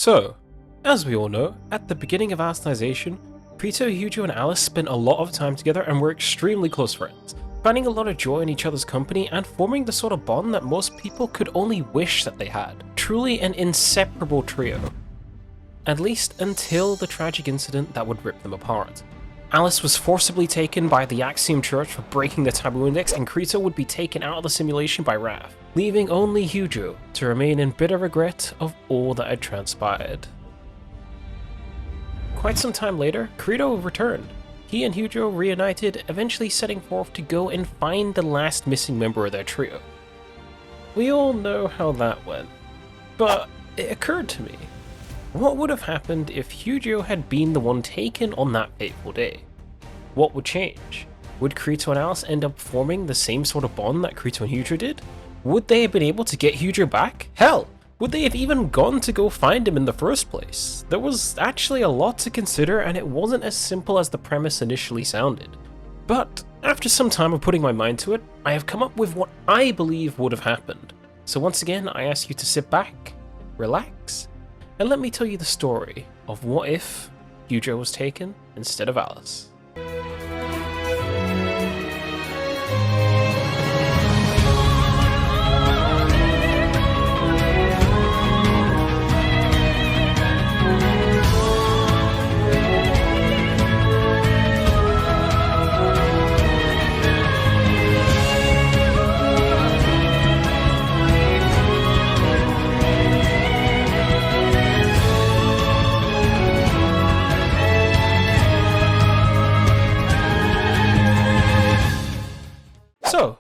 So, as we all know, at the beginning of Alicization, Kirito, Eugeo and Alice spent a lot of time together and were extremely close friends, finding a lot of joy in each other's company and forming the sort of bond that most people could only wish that they had. Truly an inseparable trio. At least until the tragic incident that would rip them apart. Alice was forcibly taken by the Axiom Church for breaking the Taboo Index, and Kirito would be taken out of the simulation by Wrath, leaving only Eugeo to remain in bitter regret of all that had transpired. Quite some time later, Kirito returned. He and Eugeo reunited, eventually setting forth to go and find the last missing member of their trio. We all know how that went, but it occurred to me, what would have happened if Eugeo had been the one taken on that fateful day? What would change? Would Kirito and Alice end up forming the same sort of bond that Kirito and Eugeo did? Would they have been able to get Eugeo back? Hell, would they have even gone to go find him in the first place? There was actually a lot to consider, and it wasn't as simple as the premise initially sounded. But after some time of putting my mind to it, I have come up with what I believe would have happened. So once again, I ask you to sit back, relax, and let me tell you the story of what if Eugeo was taken instead of Alice. So,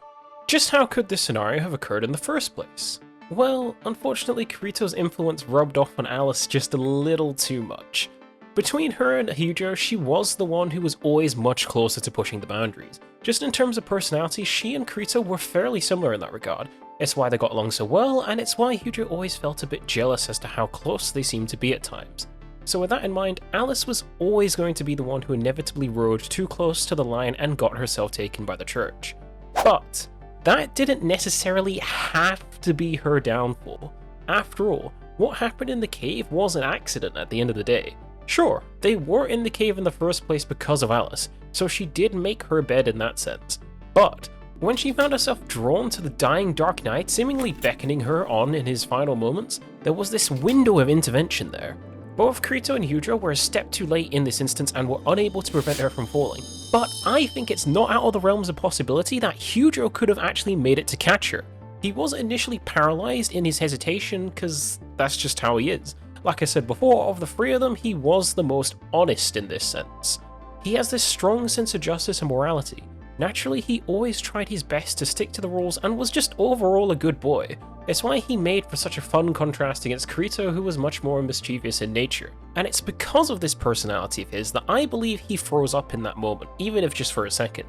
just how could this scenario have occurred in the first place? Well, unfortunately Kirito's influence rubbed off on Alice just a little too much. Between her and Eugeo, she was the one who was always much closer to pushing the boundaries. Just in terms of personality, she and Kirito were fairly similar in that regard. It's why they got along so well, and it's why Eugeo always felt a bit jealous as to how close they seemed to be at times. So with that in mind, Alice was always going to be the one who inevitably rode too close to the line and got herself taken by the church. But that didn't necessarily have to be her downfall. After all, what happened in the cave was an accident at the end of the day. Sure, they were in the cave in the first place because of Alice, so she did make her bed in that sense. But when she found herself drawn to the dying Dark Knight, seemingly beckoning her on in his final moments, there was this window of intervention there. Both Kirito and Eugeo were a step too late in this instance and were unable to prevent her from falling. But I think it's not out of the realms of possibility that Eugeo could have actually made it to catch her. He was initially paralyzed in his hesitation, because that's just how he is. Like I said before, of the three of them, he was the most honest in this sense. He has this strong sense of justice and morality. Naturally, he always tried his best to stick to the rules and was just overall a good boy. It's why he made for such a fun contrast against Kirito, who was much more mischievous in nature. And it's because of this personality of his that I believe he froze up in that moment, even if just for a second.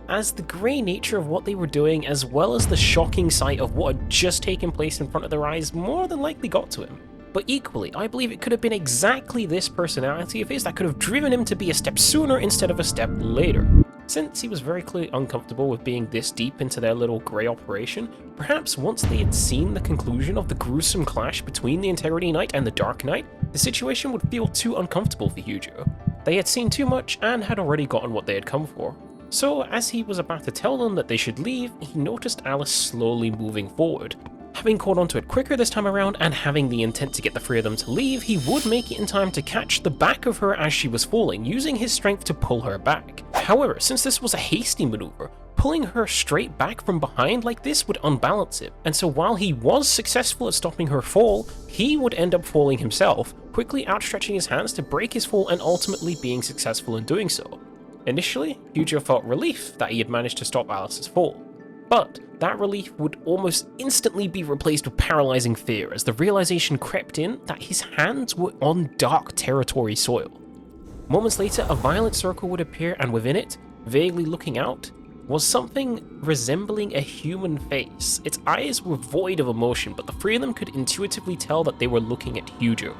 As the grey nature of what they were doing, as well as the shocking sight of what had just taken place in front of their eyes, more than likely got to him. But equally, I believe it could have been exactly this personality of his that could have driven him to be a step sooner instead of a step later. Since he was very clearly uncomfortable with being this deep into their little grey operation, perhaps once they had seen the conclusion of the gruesome clash between the Integrity Knight and the Dark Knight, the situation would feel too uncomfortable for Eugeo. They had seen too much and had already gotten what they had come for. So as he was about to tell them that they should leave, he noticed Alice slowly moving forward. Having caught onto it quicker this time around and having the intent to get the three of them to leave, he would make it in time to catch the back of her as she was falling, using his strength to pull her back. However, since this was a hasty maneuver, pulling her straight back from behind like this would unbalance him, and so while he was successful at stopping her fall, he would end up falling himself, quickly outstretching his hands to break his fall and ultimately being successful in doing so. Initially, Eugeo felt relief that he had managed to stop Alice's fall. But that relief would almost instantly be replaced with paralyzing fear as the realization crept in that his hands were on dark territory soil. Moments later, a violet circle would appear, and within it, vaguely looking out, was something resembling a human face. Its eyes were void of emotion, but the three of them could intuitively tell that they were looking at Eugeo.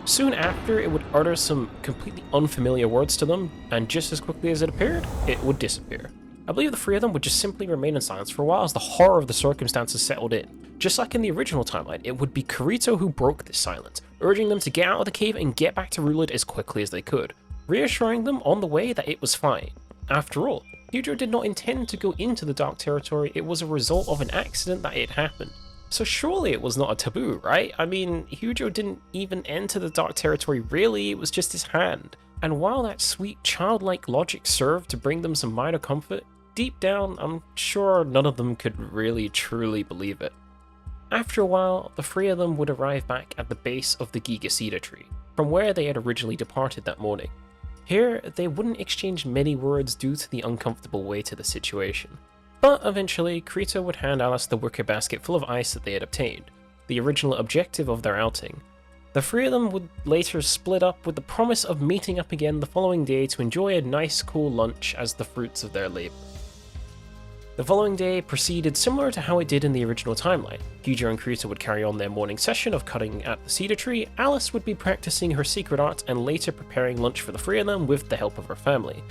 Soon after, it would utter some completely unfamiliar words to them, and just as quickly as it appeared, it would disappear. I believe the three of them would just simply remain in silence for a while as the horror of the circumstances settled in. Just like in the original timeline, it would be Kirito who broke this silence, urging them to get out of the cave and get back to Rulid as quickly as they could, reassuring them on the way that it was fine. After all, Eugeo did not intend to go into the Dark Territory, it was a result of an accident that it happened. So surely it was not a taboo, right? I mean, Eugeo didn't even enter the Dark Territory really, it was just his hand. And while that sweet childlike logic served to bring them some minor comfort, deep down, I'm sure none of them could really truly believe it. After a while, the three of them would arrive back at the base of the Giga Cedar Tree, from where they had originally departed that morning. Here, they wouldn't exchange many words due to the uncomfortable weight of the situation. But eventually, Kirito would hand Alice the wicker basket full of ice that they had obtained, the original objective of their outing. The three of them would later split up with the promise of meeting up again the following day to enjoy a nice cool lunch as the fruits of their labor. The following day proceeded similar to how it did in the original timeline. Eugeo and Kirito would carry on their morning session of cutting at the cedar tree, Alice would be practicing her secret art and later preparing lunch for the three of them with the help of her family.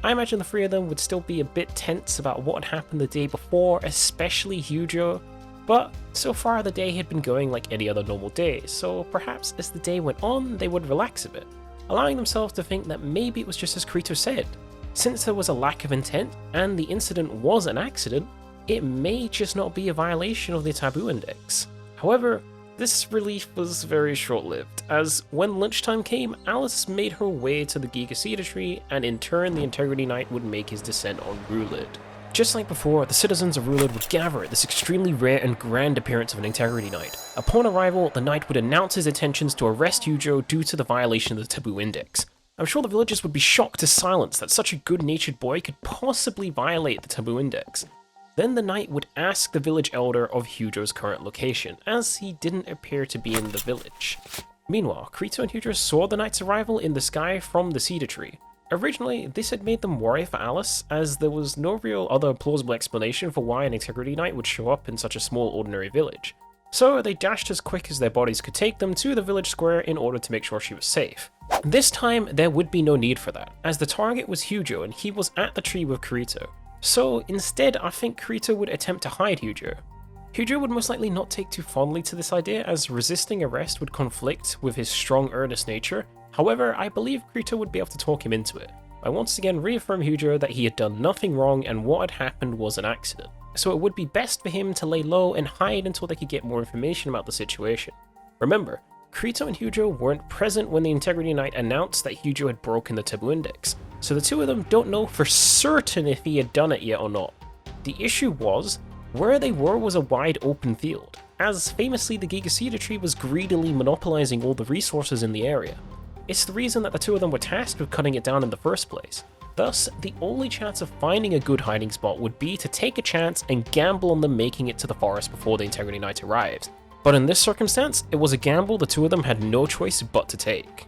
I imagine the three of them would still be a bit tense about what had happened the day before, especially Eugeo, but so far the day had been going like any other normal day, so perhaps as the day went on they would relax a bit, allowing themselves to think that maybe it was just as Kirito said. Since there was a lack of intent, and the incident was an accident, it may just not be a violation of the Taboo Index. However, this relief was very short-lived, as when lunchtime came, Alice made her way to the Giga Cedar Tree, and in turn the Integrity Knight would make his descent on Rulid. Just like before, the citizens of Rulid would gather at this extremely rare and grand appearance of an Integrity Knight. Upon arrival, the Knight would announce his intentions to arrest Eugeo due to the violation of the Taboo Index. I'm sure the villagers would be shocked to silence that such a good-natured boy could possibly violate the Taboo Index. Then the knight would ask the village elder of Eugeo's current location, as he didn't appear to be in the village. Meanwhile, Kirito and Eugeo saw the knight's arrival in the sky from the cedar tree. Originally, this had made them worry for Alice, as there was no real other plausible explanation for why an Integrity Knight would show up in such a small ordinary village. So they dashed as quick as their bodies could take them to the village square in order to make sure she was safe. This time, there would be no need for that, as the target was Eugeo and he was at the tree with Kirito. So instead, I think Kirito would attempt to hide Eugeo. Eugeo would most likely not take too fondly to this idea, as resisting arrest would conflict with his strong, earnest nature. However, I believe Kirito would be able to talk him into it. I once again reaffirm Eugeo that he had done nothing wrong and what had happened was an accident. So it would be best for him to lay low and hide until they could get more information about the situation. Remember, Kirito and Eugeo weren't present when the Integrity Knight announced that Eugeo had broken the Taboo Index, so the two of them don't know for certain if he had done it yet or not. The issue was, where they were was a wide open field, as famously the Giga Cedar Tree was greedily monopolizing all the resources in the area. It's the reason that the two of them were tasked with cutting it down in the first place. Thus, the only chance of finding a good hiding spot would be to take a chance and gamble on them making it to the forest before the Integrity Knight arrives. But in this circumstance, it was a gamble the two of them had no choice but to take.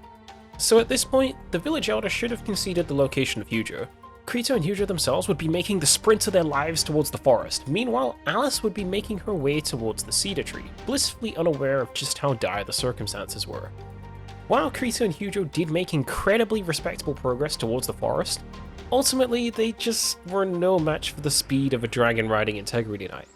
So at this point, the village elder should have conceded the location of Eugeo. Kirito and Eugeo themselves would be making the sprint of their lives towards the forest. Meanwhile, Alice would be making her way towards the cedar tree, blissfully unaware of just how dire the circumstances were. While Kirito and Eugeo did make incredibly respectable progress towards the forest, ultimately they just were no match for the speed of a dragon-riding Integrity Knight.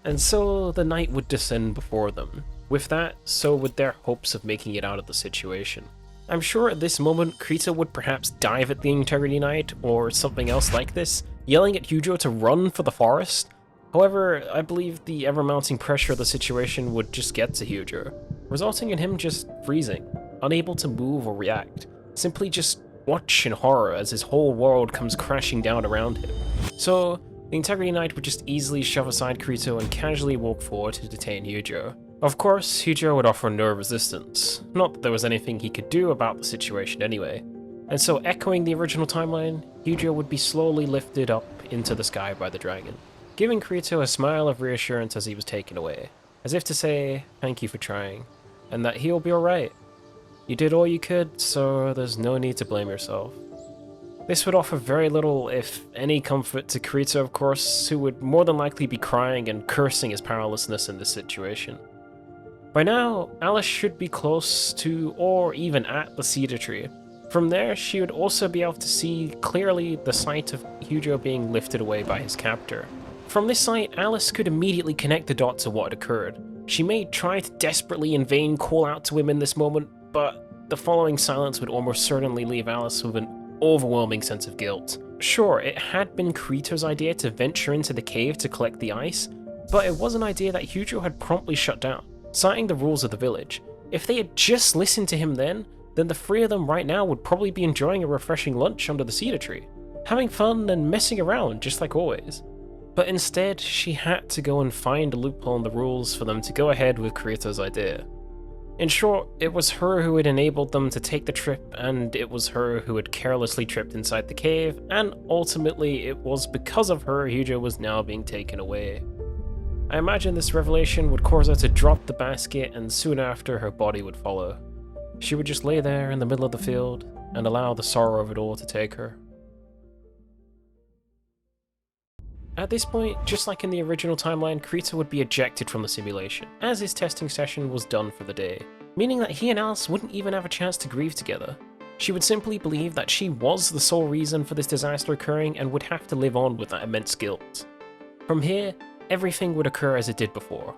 And so the knight would descend before them. With that, so would their hopes of making it out of the situation. I'm sure at this moment Kirito would perhaps dive at the Integrity Knight or something else like this, yelling at Eugeo to run for the forest. However, I believe the ever-mounting pressure of the situation would just get to Eugeo, resulting in him just freezing, unable to move or react, simply just watch in horror as his whole world comes crashing down around him. So, the Integrity Knight would just easily shove aside Kirito and casually walk forward to detain Eugeo. Of course, Eugeo would offer no resistance, not that there was anything he could do about the situation anyway. And so, echoing the original timeline, Eugeo would be slowly lifted up into the sky by the dragon, giving Kirito a smile of reassurance as he was taken away, as if to say, thank you for trying, and that he'll be alright. You did all you could, so there's no need to blame yourself. This would offer very little, if any, comfort to Kirito, of course, who would more than likely be crying and cursing his powerlessness in this situation. By now, Alice should be close to, or even at, the cedar tree. From there, she would also be able to see clearly the sight of Eugeo being lifted away by his captor. From this sight, Alice could immediately connect the dots of what had occurred. She may try to desperately in vain call out to him in this moment, but the following silence would almost certainly leave Alice with an overwhelming sense of guilt. Sure, it had been Kirito's idea to venture into the cave to collect the ice, but it was an idea that Eugeo had promptly shut down, citing the rules of the village. If they had just listened to him then the three of them right now would probably be enjoying a refreshing lunch under the cedar tree, having fun and messing around just like always. But instead, she had to go and find a loophole in the rules for them to go ahead with Kirito's idea. In short, it was her who had enabled them to take the trip, and it was her who had carelessly tripped inside the cave, and ultimately it was because of her Eugeo was now being taken away. I imagine this revelation would cause her to drop the basket, and soon after her body would follow. She would just lay there in the middle of the field, and allow the sorrow of it all to take her. At this point, just like in the original timeline, Kirito would be ejected from the simulation, as his testing session was done for the day, meaning that he and Alice wouldn't even have a chance to grieve together. She would simply believe that she was the sole reason for this disaster occurring and would have to live on with that immense guilt. From here, everything would occur as it did before.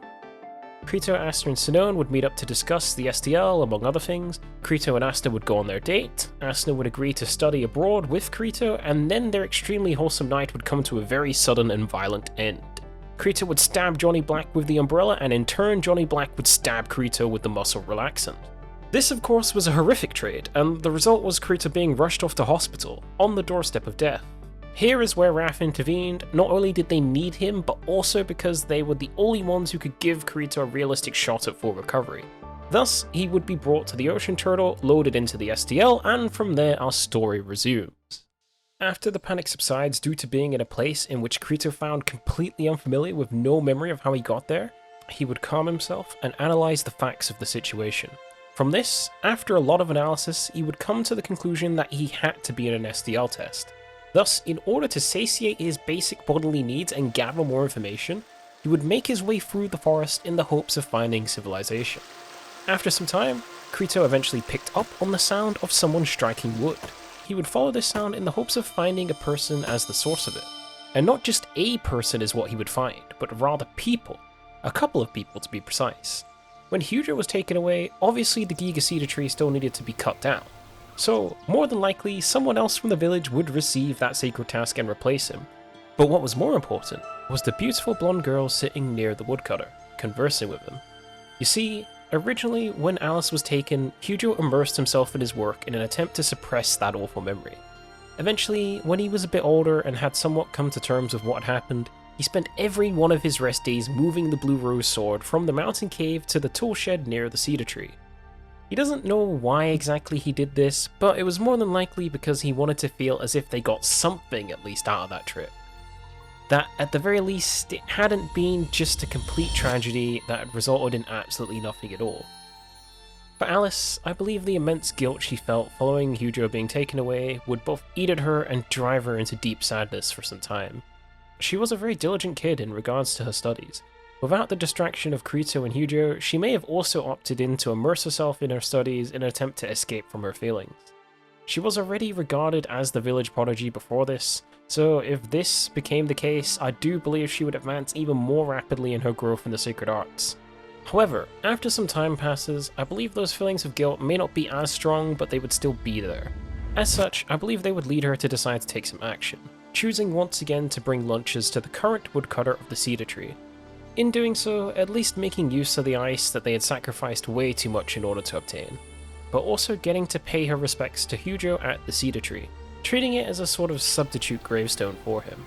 Kirito, Asta, and Sinone would meet up to discuss the STL, among other things. Kirito and Asta would go on their date, Asta would agree to study abroad with Kirito, and then their extremely wholesome night would come to a very sudden and violent end. Kirito would stab Johnny Black with the umbrella, and in turn Johnny Black would stab Kirito with the muscle relaxant. This of course was a horrific trade, and the result was Kirito being rushed off to hospital, on the doorstep of death. Here is where Raph intervened. Not only did they need him, but also because they were the only ones who could give Kirito a realistic shot at full recovery. Thus, he would be brought to the Ocean Turtle, loaded into the STL, and from there our story resumes. After the panic subsides due to being in a place in which Kirito found completely unfamiliar with no memory of how he got there, he would calm himself and analyze the facts of the situation. From this, after a lot of analysis, he would come to the conclusion that he had to be in an STL test. Thus, in order to satiate his basic bodily needs and gather more information, he would make his way through the forest in the hopes of finding civilization. After some time, Kirito eventually picked up on the sound of someone striking wood. He would follow this sound in the hopes of finding a person as the source of it. And not just a person is what he would find, but rather people. A couple of people to be precise. When Eugeo was taken away, obviously the Giga Cedar tree still needed to be cut down. So, more than likely, someone else from the village would receive that sacred task and replace him. But what was more important was the beautiful blonde girl sitting near the woodcutter, conversing with him. You see, originally, when Alice was taken, Eugeo immersed himself in his work in an attempt to suppress that awful memory. Eventually, when he was a bit older and had somewhat come to terms with what had happened, he spent every one of his rest days moving the Blue Rose sword from the mountain cave to the tool shed near the cedar tree. He doesn't know why exactly he did this, but it was more than likely because he wanted to feel as if they got something at least out of that trip. That, at the very least, it hadn't been just a complete tragedy that had resulted in absolutely nothing at all. For Alice, I believe the immense guilt she felt following Eugeo being taken away would both eat at her and drive her into deep sadness for some time. She was a very diligent kid in regards to her studies. Without the distraction of Kirito and Eugeo, she may have also opted in to immerse herself in her studies in an attempt to escape from her feelings. She was already regarded as the village prodigy before this, so if this became the case, I do believe she would advance even more rapidly in her growth in the sacred arts. However, after some time passes, I believe those feelings of guilt may not be as strong, but they would still be there. As such, I believe they would lead her to decide to take some action, choosing once again to bring lunches to the current woodcutter of the cedar tree. In doing so, at least making use of the ice that they had sacrificed way too much in order to obtain, but also getting to pay her respects to Eugeo at the cedar tree, treating it as a sort of substitute gravestone for him.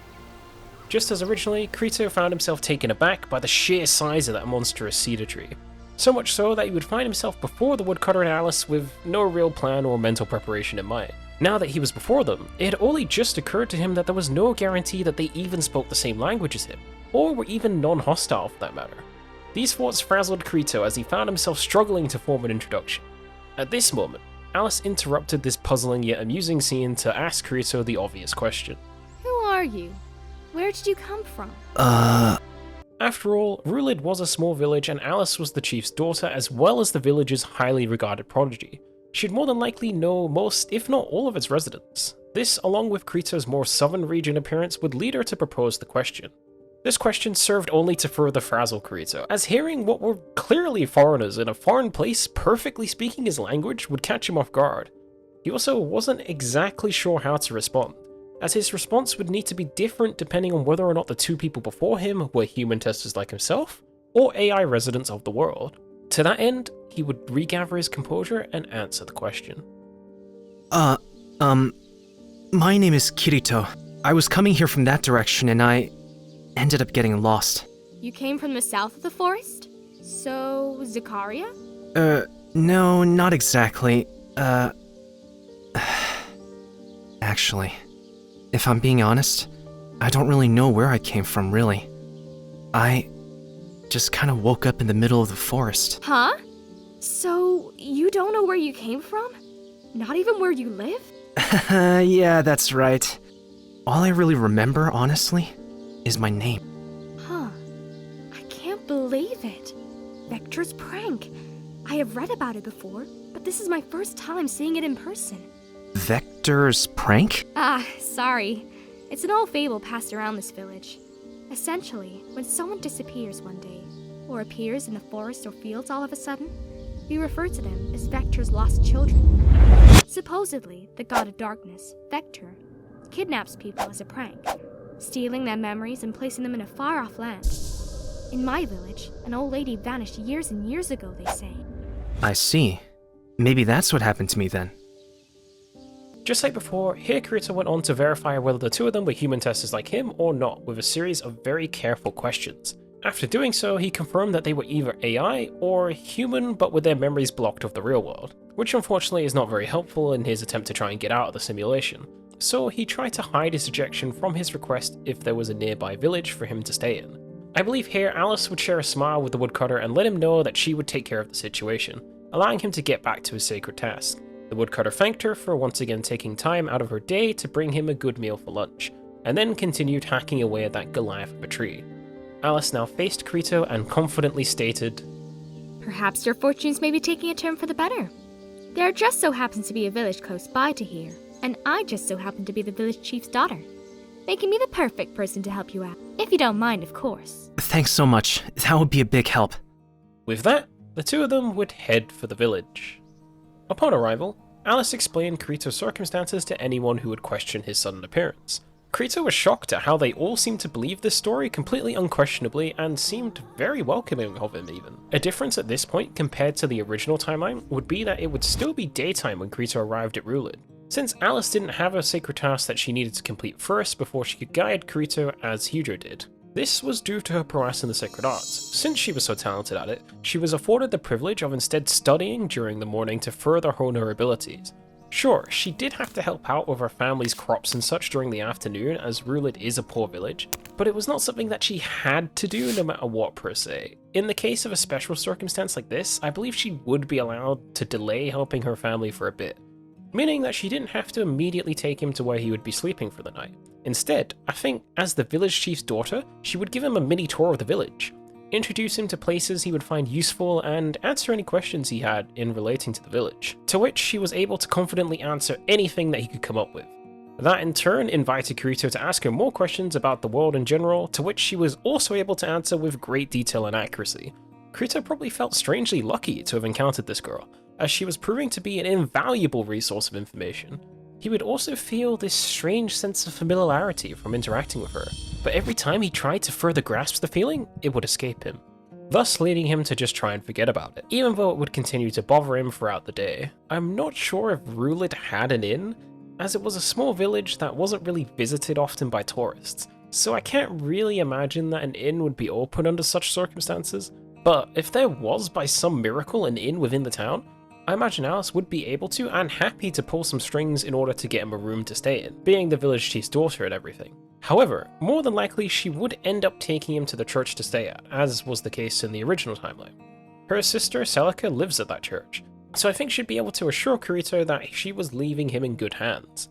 Just as originally, Kirito found himself taken aback by the sheer size of that monstrous cedar tree, so much so that he would find himself before the woodcutter and Alice with no real plan or mental preparation in mind. Now that he was before them, it had only just occurred to him that there was no guarantee that they even spoke the same language as him, or were even non-hostile for that matter. These thoughts frazzled Kirito as he found himself struggling to form an introduction. At this moment, Alice interrupted this puzzling yet amusing scene to ask Kirito the obvious question. Who are you? Where did you come from? After all, Rulid was a small village and Alice was the chief's daughter as well as the village's highly regarded prodigy. She'd more than likely know most, if not all of its residents. This, along with Kirito's more southern region appearance, would lead her to propose the question. This question served only to further frazzle Kirito, as hearing what were clearly foreigners in a foreign place perfectly speaking his language would catch him off guard. He also wasn't exactly sure how to respond, as his response would need to be different depending on whether or not the two people before him were human testers like himself, or AI residents of the world. To that end, he would regather his composure and answer the question. My name is Kirito. I was coming here from that direction and I ended up getting lost. You came from the south of the forest? So, Zakaria? No, not exactly. Actually, if I'm being honest, I don't really know where I came from, really. I just kind of woke up in the middle of the forest. Huh? So, you don't know where you came from? Not even where you live? Yeah, that's right. All I really remember, honestly, is my name. Huh. I can't believe it. Vector's prank. I have read about it before, but this is my first time seeing it in person. Vector's prank? Sorry. It's an old fable passed around this village. Essentially, when someone disappears one day, or appears in the forest or fields all of a sudden, we refer to them as Vector's lost children. Supposedly, the god of darkness, Vector, kidnaps people as a prank, stealing their memories and placing them in a far-off land. In my village, an old lady vanished years and years ago, they say. I see. Maybe that's what happened to me then. Just like before, here Kirito went on to verify whether the two of them were human testers like him or not with a series of very careful questions. After doing so, he confirmed that they were either AI or human but with their memories blocked of the real world, which unfortunately is not very helpful in his attempt to try and get out of the simulation. So he tried to hide his rejection from his request if there was a nearby village for him to stay in. I believe here Alice would share a smile with the woodcutter and let him know that she would take care of the situation, allowing him to get back to his sacred task. The woodcutter thanked her for once again taking time out of her day to bring him a good meal for lunch, and then continued hacking away at that Goliath of a tree. Alice now faced Kirito and confidently stated, Perhaps your fortunes may be taking a turn for the better. There just so happens to be a village close by to here, and I just so happen to be the village chief's daughter, making me the perfect person to help you out, if you don't mind, of course. Thanks so much. That would be a big help. With that, the two of them would head for the village. Upon arrival, Alice explained Kirito's circumstances to anyone who would question his sudden appearance. Kirito was shocked at how they all seemed to believe this story completely unquestionably and seemed very welcoming of him even. A difference at this point compared to the original timeline would be that it would still be daytime when Kirito arrived at Rulid, since Alice didn't have a sacred task that she needed to complete first before she could guide Kirito as Eugeo did. This was due to her prowess in the sacred arts. Since she was so talented at it, she was afforded the privilege of instead studying during the morning to further hone her abilities. Sure, she did have to help out with her family's crops and such during the afternoon, as Rulid is a poor village, but it was not something that she had to do no matter what per se. In the case of a special circumstance like this, I believe she would be allowed to delay helping her family for a bit, meaning that she didn't have to immediately take him to where he would be sleeping for the night. Instead, I think, as the village chief's daughter, she would give him a mini tour of the village, introduce him to places he would find useful, and answer any questions he had in relating to the village, to which she was able to confidently answer anything that he could come up with. That in turn invited Kirito to ask her more questions about the world in general, to which she was also able to answer with great detail and accuracy. Kirito probably felt strangely lucky to have encountered this girl, as she was proving to be an invaluable resource of information. He would also feel this strange sense of familiarity from interacting with her, but every time he tried to further grasp the feeling, it would escape him, thus leading him to just try and forget about it, even though it would continue to bother him throughout the day. I'm not sure if Rulid had an inn, as it was a small village that wasn't really visited often by tourists, so I can't really imagine that an inn would be open under such circumstances, but if there was by some miracle an inn within the town, I imagine Alice would be able to and happy to pull some strings in order to get him a room to stay in, being the village chief's daughter and everything. However, more than likely she would end up taking him to the church to stay at, as was the case in the original timeline. Her sister Celica lives at that church, so I think she'd be able to assure Kirito that she was leaving him in good hands.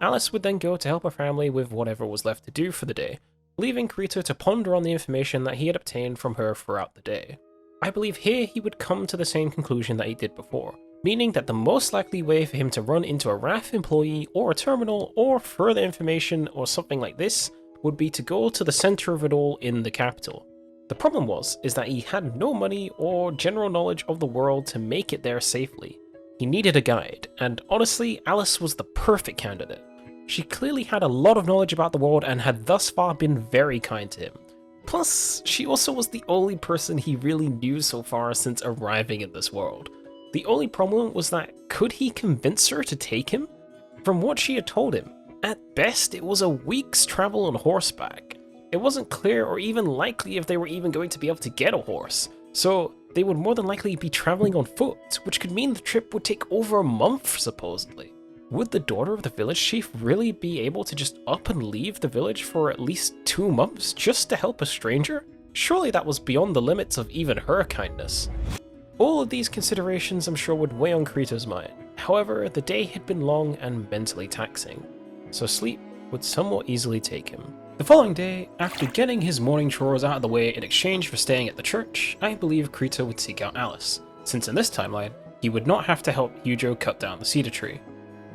Alice would then go to help her family with whatever was left to do for the day, leaving Kirito to ponder on the information that he had obtained from her throughout the day. I believe here he would come to the same conclusion that he did before, meaning that the most likely way for him to run into a RAF employee or a terminal or further information or something like this would be to go to the center of it all in the capital. The problem is that he had no money or general knowledge of the world to make it there safely. He needed a guide, and honestly, Alice was the perfect candidate. She clearly had a lot of knowledge about the world and had thus far been very kind to him. Plus, she also was the only person he really knew so far since arriving in this world. The only problem was that, could he convince her to take him? From what she had told him, at best it was a week's travel on horseback. It wasn't clear or even likely if they were even going to be able to get a horse, so they would more than likely be traveling on foot, which could mean the trip would take over a month, supposedly. Would the daughter of the village chief really be able to just up and leave the village for at least 2 months just to help a stranger? Surely that was beyond the limits of even her kindness. All of these considerations I'm sure would weigh on Kirito's mind. However, the day had been long and mentally taxing, so sleep would somewhat easily take him. The following day, after getting his morning chores out of the way in exchange for staying at the church, I believe Kirito would seek out Alice, since in this timeline, he would not have to help Eugeo cut down the cedar tree.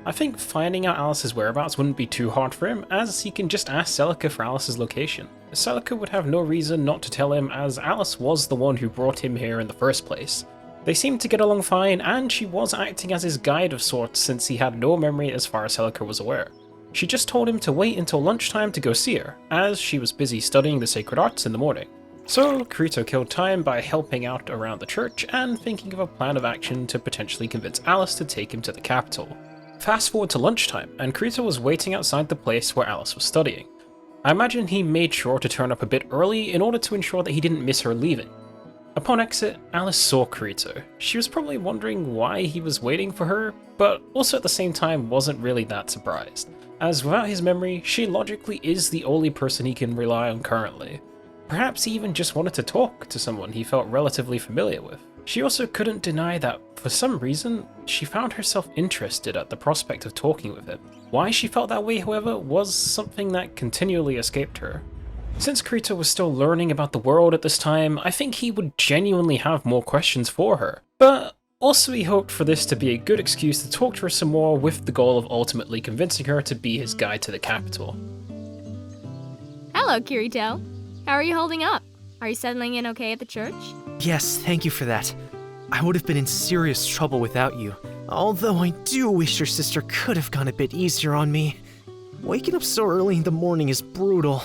I think finding out Alice's whereabouts wouldn't be too hard for him, as he can just ask Celica for Alice's location. Celica would have no reason not to tell him, as Alice was the one who brought him here in the first place. They seemed to get along fine, and she was acting as his guide of sorts since he had no memory as far as Celica was aware. She just told him to wait until lunchtime to go see her, as she was busy studying the sacred arts in the morning. So Kirito killed time by helping out around the church and thinking of a plan of action to potentially convince Alice to take him to the capital. Fast forward to lunchtime, and Kirito was waiting outside the place where Alice was studying. I imagine he made sure to turn up a bit early in order to ensure that he didn't miss her leaving. Upon exit, Alice saw Kirito. She was probably wondering why he was waiting for her, but also at the same time wasn't really that surprised, as without his memory, she logically is the only person he can rely on currently. Perhaps he even just wanted to talk to someone he felt relatively familiar with. She also couldn't deny that, for some reason, she found herself interested at the prospect of talking with him. Why she felt that way, however, was something that continually escaped her. Since Kirito was still learning about the world at this time, I think he would genuinely have more questions for her. But also he hoped for this to be a good excuse to talk to her some more with the goal of ultimately convincing her to be his guide to the capital. Hello, Kirito. How are you holding up? Are you settling in okay at the church? Yes, thank you for that. I would have been in serious trouble without you. Although I do wish your sister could have gone a bit easier on me. Waking up so early in the morning is brutal.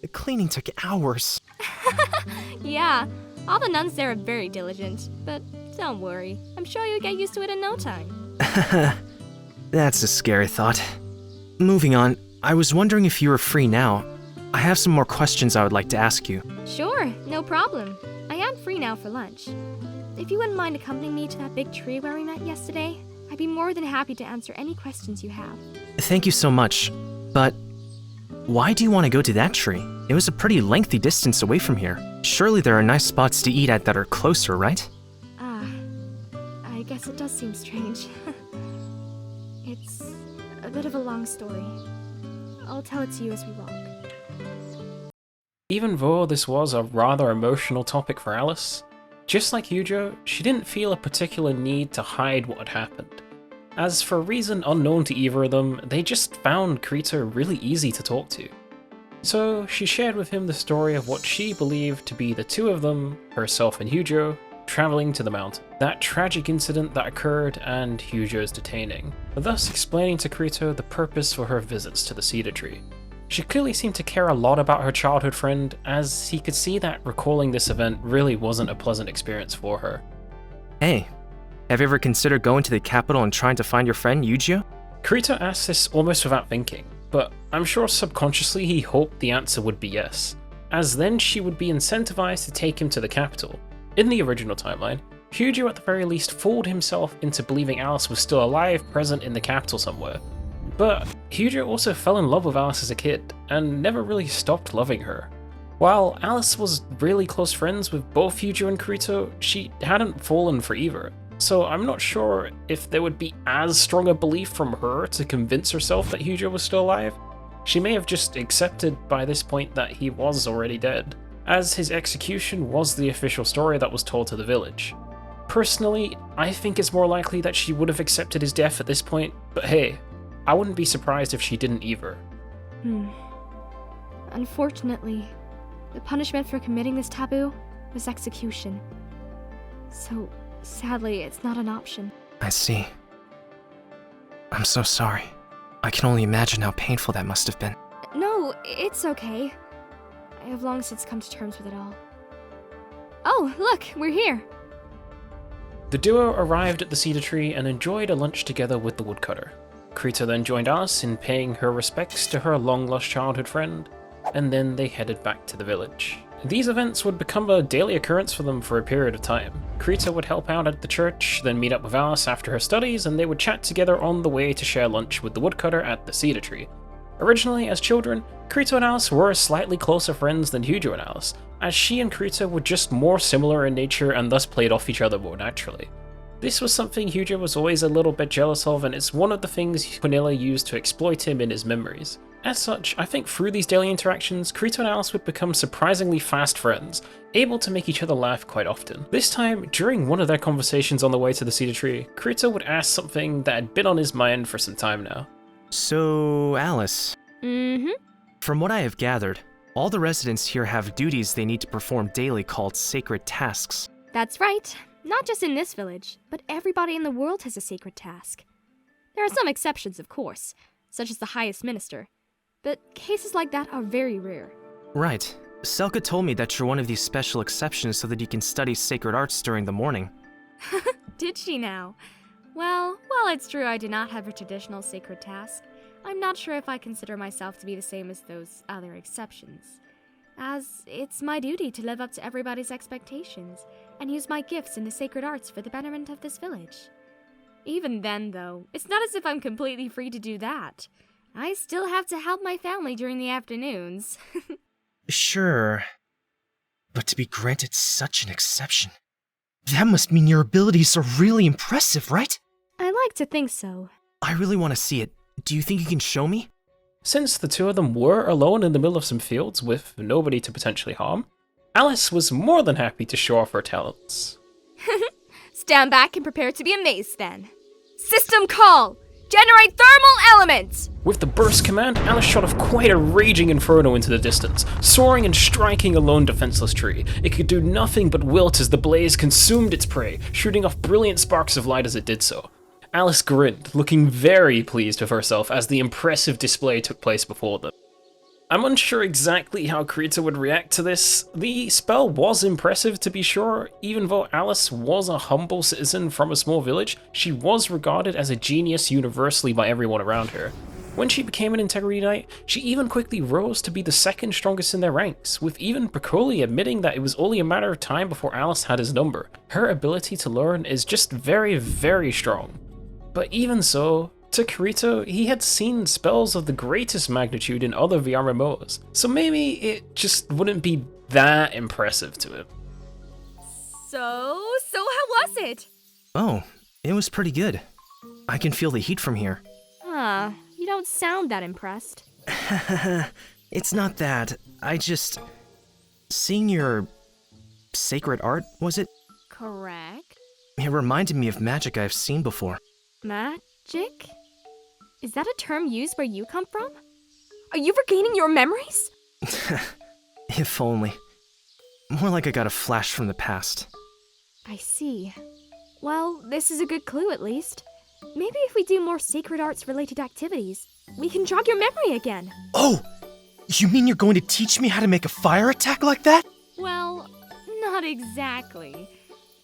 The cleaning took hours. Yeah, all the nuns there are very diligent, but don't worry. I'm sure you'll get used to it in no time. That's a scary thought. Moving on, I was wondering if you were free now. I have some more questions I would like to ask you. Sure, no problem. I am free now for lunch. If you wouldn't mind accompanying me to that big tree where we met yesterday, I'd be more than happy to answer any questions you have. Thank you so much, but why do you want to go to that tree? It was a pretty lengthy distance away from here. Surely there are nice spots to eat at that are closer, right? I guess it does seem strange. It's a bit of a long story. I'll tell it to you as we walk. Even though this was a rather emotional topic for Alice, just like Eugeo, she didn't feel a particular need to hide what had happened. As for a reason unknown to either of them, they just found Kirito really easy to talk to. So she shared with him the story of what she believed to be the two of them, herself and Eugeo, traveling to the mountain. That tragic incident that occurred and Eugeo's detaining, thus explaining to Kirito the purpose for her visits to the cedar tree. She clearly seemed to care a lot about her childhood friend, as he could see that recalling this event really wasn't a pleasant experience for her. Hey, have you ever considered going to the capital and trying to find your friend, Eugeo? Kirito asked this almost without thinking, but I'm sure subconsciously he hoped the answer would be yes, as then she would be incentivized to take him to the capital. In the original timeline, Eugeo at the very least fooled himself into believing Alice was still alive, present in the capital somewhere. But Eugeo also fell in love with Alice as a kid, and never really stopped loving her. While Alice was really close friends with both Eugeo and Kirito, she hadn't fallen for either. So I'm not sure if there would be as strong a belief from her to convince herself that Eugeo was still alive. She may have just accepted by this point that he was already dead, as his execution was the official story that was told to the village. Personally, I think it's more likely that she would have accepted his death at this point, but hey, I wouldn't be surprised if she didn't either. Unfortunately, the punishment for committing this taboo was execution. So, sadly, it's not an option. I see. I'm so sorry. I can only imagine how painful that must have been. No, it's okay. I have long since come to terms with it all. Oh, look, we're here. The duo arrived at the cedar tree and enjoyed a lunch together with the woodcutter. Kirito then joined Alice in paying her respects to her long-lost childhood friend, and then they headed back to the village. These events would become a daily occurrence for them for a period of time. Kirito would help out at the church, then meet up with Alice after her studies, and they would chat together on the way to share lunch with the woodcutter at the cedar tree. Originally, as children, Kirito and Alice were slightly closer friends than Eugeo and Alice, as she and Kirito were just more similar in nature and thus played off each other more naturally. This was something Eugeo was always a little bit jealous of, and it's one of the things Quinilla used to exploit him in his memories. As such, I think through these daily interactions, Kirito and Alice would become surprisingly fast friends, able to make each other laugh quite often. This time, during one of their conversations on the way to the cedar tree, Kirito would ask something that had been on his mind for some time now. So, Alice. From what I have gathered, all the residents here have duties they need to perform daily called sacred tasks. That's right. Not just in this village, but everybody in the world has a sacred task. There are some exceptions, of course, such as the highest minister, but cases like that are very rare. Right. Selka told me that you're one of these special exceptions so that you can study sacred arts during the morning. Did she now? Well, while it's true I do not have a traditional sacred task, I'm not sure if I consider myself to be the same as those other exceptions, as it's my duty to live up to everybody's expectations and use my gifts in the sacred arts for the betterment of this village. Even then, though, it's not as if I'm completely free to do that. I still have to help my family during the afternoons. Sure, but to be granted such an exception, that must mean your abilities are really impressive, right? I like to think so. I really want to see it. Do you think you can show me? Since the two of them were alone in the middle of some fields with nobody to potentially harm, Alice was more than happy to show off her talents. Stand back and prepare to be amazed then. System call! Generate thermal elements! With the burst command, Alice shot off quite a raging inferno into the distance, soaring and striking a lone defenseless tree. It could do nothing but wilt as the blaze consumed its prey, shooting off brilliant sparks of light as it did so. Alice grinned, looking very pleased with herself as the impressive display took place before them. I'm unsure exactly how Kirito would react to this. The spell was impressive to be sure. Even though Alice was a humble citizen from a small village, she was regarded as a genius universally by everyone around her. When she became an Integrity Knight, she even quickly rose to be the second strongest in their ranks, with even Piccoli admitting that it was only a matter of time before Alice had his number. Her ability to learn is just very, very strong. But even so, to Kirito, he had seen spells of the greatest magnitude in other VR MMOs, so maybe it just wouldn't be that impressive to him. So how was it? Oh, it was pretty good. I can feel the heat from here. You don't sound that impressed. It's not that. Seeing your sacred art, was it? Correct. It reminded me of magic I've seen before. Magic? Is that a term used where you come from? Are you regaining your memories? If only. More like I got a flash from the past. I see. Well, this is a good clue at least. Maybe if we do more sacred arts related activities, we can jog your memory again. Oh! You mean you're going to teach me how to make a fire attack like that? Well, not exactly.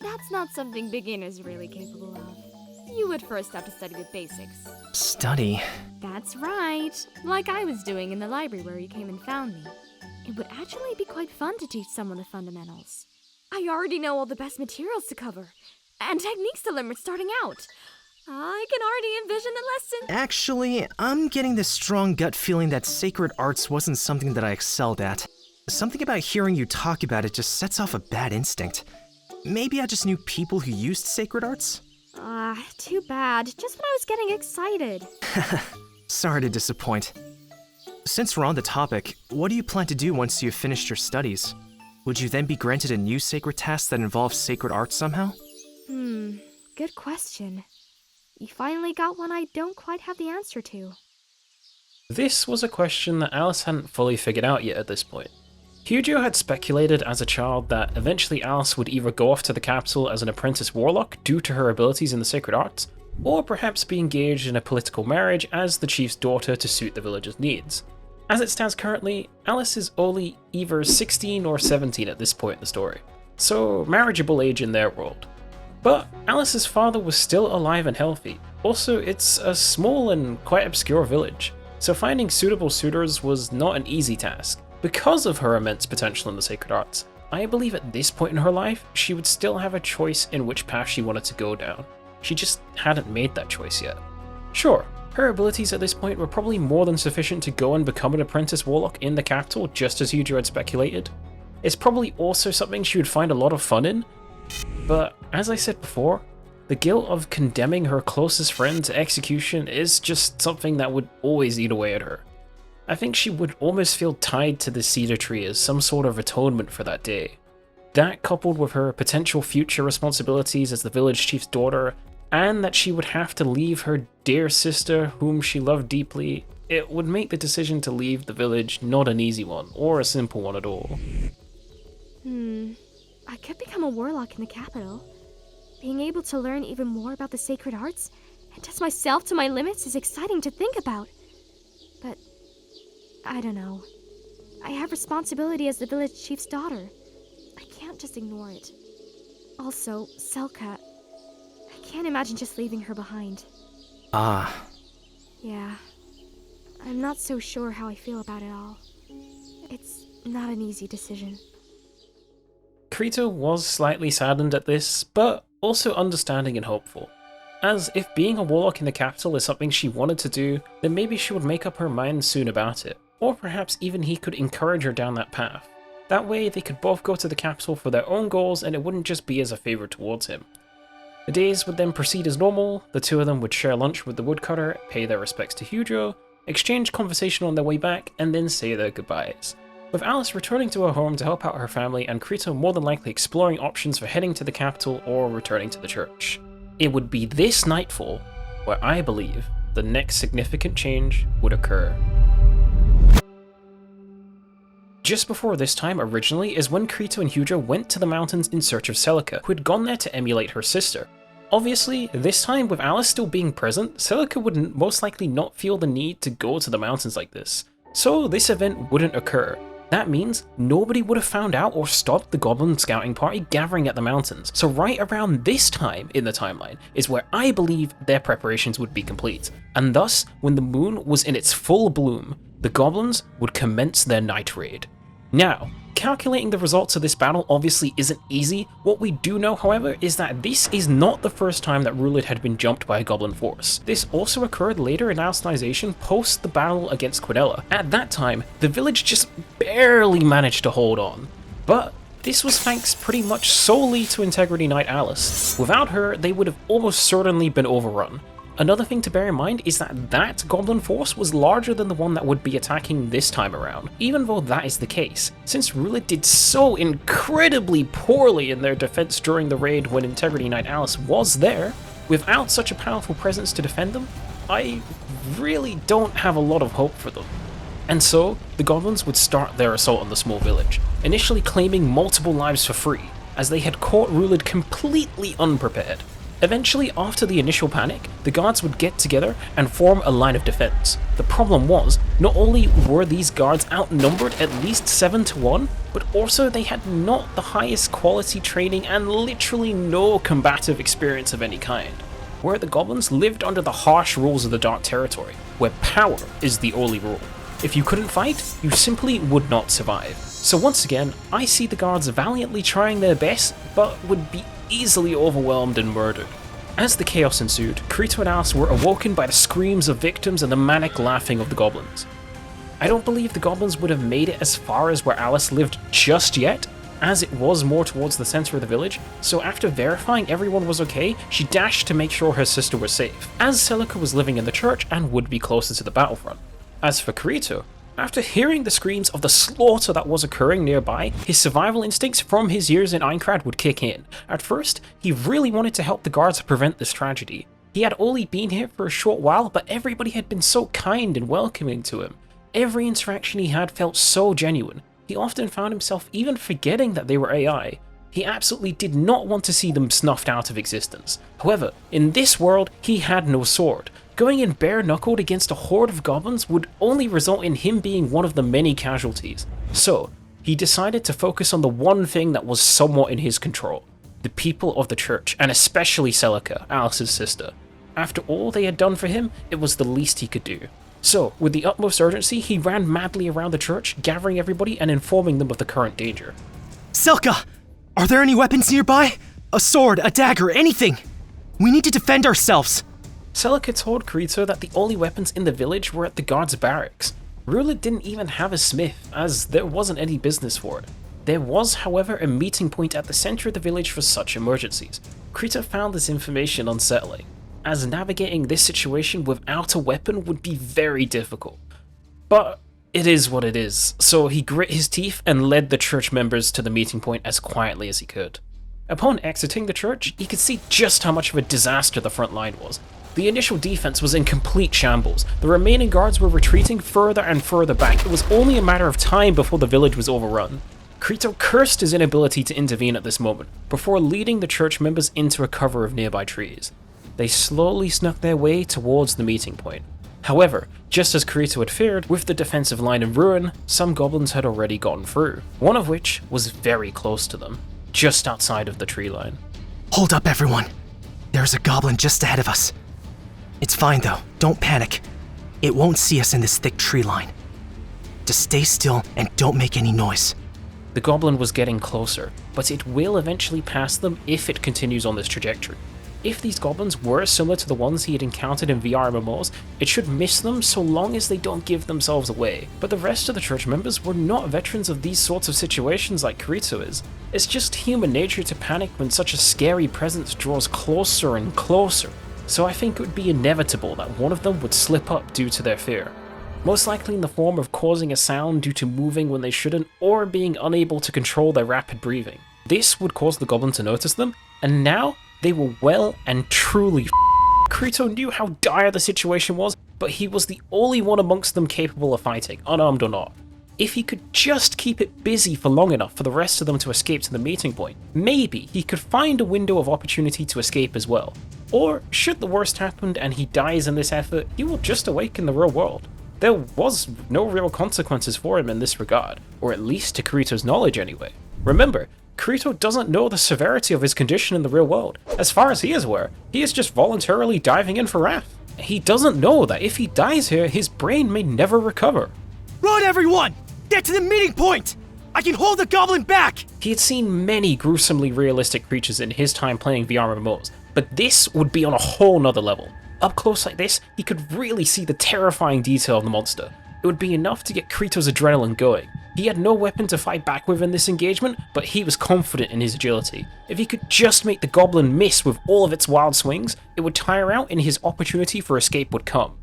That's not something beginners really capable of. You would first have to study the basics. Study? That's right. Like I was doing in the library where you came and found me. It would actually be quite fun to teach someone the fundamentals. I already know all the best materials to cover, and techniques to learn when starting out. I can already envision the lesson. Actually, I'm getting this strong gut feeling that sacred arts wasn't something that I excelled at. Something about hearing you talk about it just sets off a bad instinct. Maybe I just knew people who used sacred arts? Too bad. Just when I was getting excited. Sorry to disappoint. Since we're on the topic, what do you plan to do once you've finished your studies? Would you then be granted a new sacred task that involves sacred arts somehow? Good question. You finally got one I don't quite have the answer to. This was a question that Alice hadn't fully figured out yet at this point. Eugeo had speculated as a child that eventually Alice would either go off to the capital as an apprentice warlock due to her abilities in the sacred arts, or perhaps be engaged in a political marriage as the chief's daughter to suit the village's needs. As it stands currently, Alice is only either 16 or 17 at this point in the story, so marriageable age in their world. But Alice's father was still alive and healthy. Also, it's a small and quite obscure village, so finding suitable suitors was not an easy task. Because of her immense potential in the sacred arts, I believe at this point in her life, she would still have a choice in which path she wanted to go down. She just hadn't made that choice yet. Sure, her abilities at this point were probably more than sufficient to go and become an apprentice warlock in the capital, just as Eugeo had speculated. It's probably also something she would find a lot of fun in, but as I said before, the guilt of condemning her closest friend to execution is just something that would always eat away at her. I think she would almost feel tied to the cedar tree as some sort of atonement for that day. That, coupled with her potential future responsibilities as the village chief's daughter, and that she would have to leave her dear sister whom she loved deeply, it would make the decision to leave the village not an easy one, or a simple one at all. I could become a warlock in the capital. Being able to learn even more about the sacred arts and test myself to my limits is exciting to think about. But I don't know. I have responsibility as the village chief's daughter. I can't just ignore it. Also, Selka. I can't imagine just leaving her behind. Ah. Yeah. I'm not so sure how I feel about it all. It's not an easy decision. Kirito was slightly saddened at this, but also understanding and hopeful. As if being a warlock in the capital is something she wanted to do, then maybe she would make up her mind soon about it. Or perhaps even he could encourage her down that path. That way they could both go to the capital for their own goals and it wouldn't just be as a favour towards him. The days would then proceed as normal, the two of them would share lunch with the woodcutter, pay their respects to Eugeo, exchange conversation on their way back, and then say their goodbyes. With Alice returning to her home to help out her family and Kirito more than likely exploring options for heading to the capital or returning to the church. It would be this nightfall where I believe the next significant change would occur. Just before this time originally is when Kirito and Eugeo went to the mountains in search of Celica, who had gone there to emulate her sister. Obviously, this time with Alice still being present, Celica would most likely not feel the need to go to the mountains like this, so this event wouldn't occur. That means nobody would have found out or stopped the goblin scouting party gathering at the mountains, so right around this time in the timeline is where I believe their preparations would be complete, and thus, when the moon was in its full bloom, the goblins would commence their night raid. Now, calculating the results of this battle obviously isn't easy. What we do know, however, is that this is not the first time that Rulid had been jumped by a goblin force. This also occurred later in Alicization post the battle against Quinella. At that time, the village just barely managed to hold on. But this was thanks pretty much solely to Integrity Knight Alice. Without her, they would have almost certainly been overrun. Another thing to bear in mind is that that goblin force was larger than the one that would be attacking this time around, even though that is the case. Since Rulid did so incredibly poorly in their defense during the raid when Integrity Knight Alice was there, without such a powerful presence to defend them, I really don't have a lot of hope for them. And so, the goblins would start their assault on the small village, initially claiming multiple lives for free, as they had caught Rulid completely unprepared. Eventually, after the initial panic, the guards would get together and form a line of defense. The problem was, not only were these guards outnumbered at least 7-1, but also they had not the highest quality training and literally no combative experience of any kind. Where the goblins lived under the harsh rules of the Dark Territory, where power is the only rule. If you couldn't fight, you simply would not survive. So once again, I see the guards valiantly trying their best, but would be easily overwhelmed and murdered. As the chaos ensued, Kirito and Alice were awoken by the screams of victims and the manic laughing of the goblins. I don't believe the goblins would have made it as far as where Alice lived just yet, as it was more towards the center of the village, so after verifying everyone was okay, she dashed to make sure her sister was safe, as Celica was living in the church and would be closer to the battlefront. As for Kirito, after hearing the screams of the slaughter that was occurring nearby, his survival instincts from his years in Aincrad would kick in. At first, he really wanted to help the guards prevent this tragedy, He had only been here for a short while, but everybody had been so kind and welcoming to him. Every interaction he had felt so genuine. He often found himself even forgetting that they were AI. He absolutely did not want to see them snuffed out of existence. However, in this world, he had no sword. Going in bare-knuckled against a horde of goblins would only result in him being one of the many casualties. So, he decided to focus on the one thing that was somewhat in his control: the people of the church, and especially Celica, Alice's sister. After all they had done for him, it was the least he could do. So, with the utmost urgency, he ran madly around the church, gathering everybody and informing them of the current danger. Selka! Are there any weapons nearby? A sword, a dagger, anything! We need to defend ourselves! Celica told Kirito that the only weapons in the village were at the guards' barracks. Rula didn't even have a smith, as there wasn't any business for it. There was, however, a meeting point at the center of the village for such emergencies. Kirito found this information unsettling, as navigating this situation without a weapon would be very difficult. But it is what it is, so he grit his teeth and led the church members to the meeting point as quietly as he could. Upon exiting the church, he could see just how much of a disaster the front line was. The initial defense was in complete shambles. The remaining guards were retreating further and further back. It was only a matter of time before the village was overrun. Kirito cursed his inability to intervene at this moment, before leading the church members into a cover of nearby trees. They slowly snuck their way towards the meeting point. However, just as Kirito had feared, with the defensive line in ruin, some goblins had already gotten through, one of which was very close to them, just outside of the tree line. Hold up, everyone. There's a goblin just ahead of us. It's fine though, don't panic. It won't see us in this thick tree line. Just stay still and don't make any noise. The goblin was getting closer, but it will eventually pass them if it continues on this trajectory. If these goblins were similar to the ones he had encountered in VR MMOs, it should miss them so long as they don't give themselves away. But the rest of the church members were not veterans of these sorts of situations like Kirito is. It's just human nature to panic when such a scary presence draws closer and closer. So I think it would be inevitable that one of them would slip up due to their fear. Most likely in the form of causing a sound due to moving when they shouldn't, or being unable to control their rapid breathing. This would cause the goblin to notice them, and now they were well and truly Kirito knew how dire the situation was, but he was the only one amongst them capable of fighting, unarmed or not. If he could just keep it busy for long enough for the rest of them to escape to the meeting point, maybe he could find a window of opportunity to escape as well. Or, should the worst happen and he dies in this effort, he will just awake in the real world. There was no real consequences for him in this regard, or at least to Kirito's knowledge anyway. Remember, Kirito doesn't know the severity of his condition in the real world. As far as he is aware, he is just voluntarily diving in for wrath. He doesn't know that if he dies here, his brain may never recover. Run, everyone! Get to the meeting point! I can hold the goblin back! He had seen many gruesomely realistic creatures in his time playing VR MMOs, but this would be on a whole nother level. Up close like this, he could really see the terrifying detail of the monster. It would be enough to get Kirito's adrenaline going. He had no weapon to fight back with in this engagement, but he was confident in his agility. If he could just make the goblin miss with all of its wild swings, it would tire out and his opportunity for escape would come.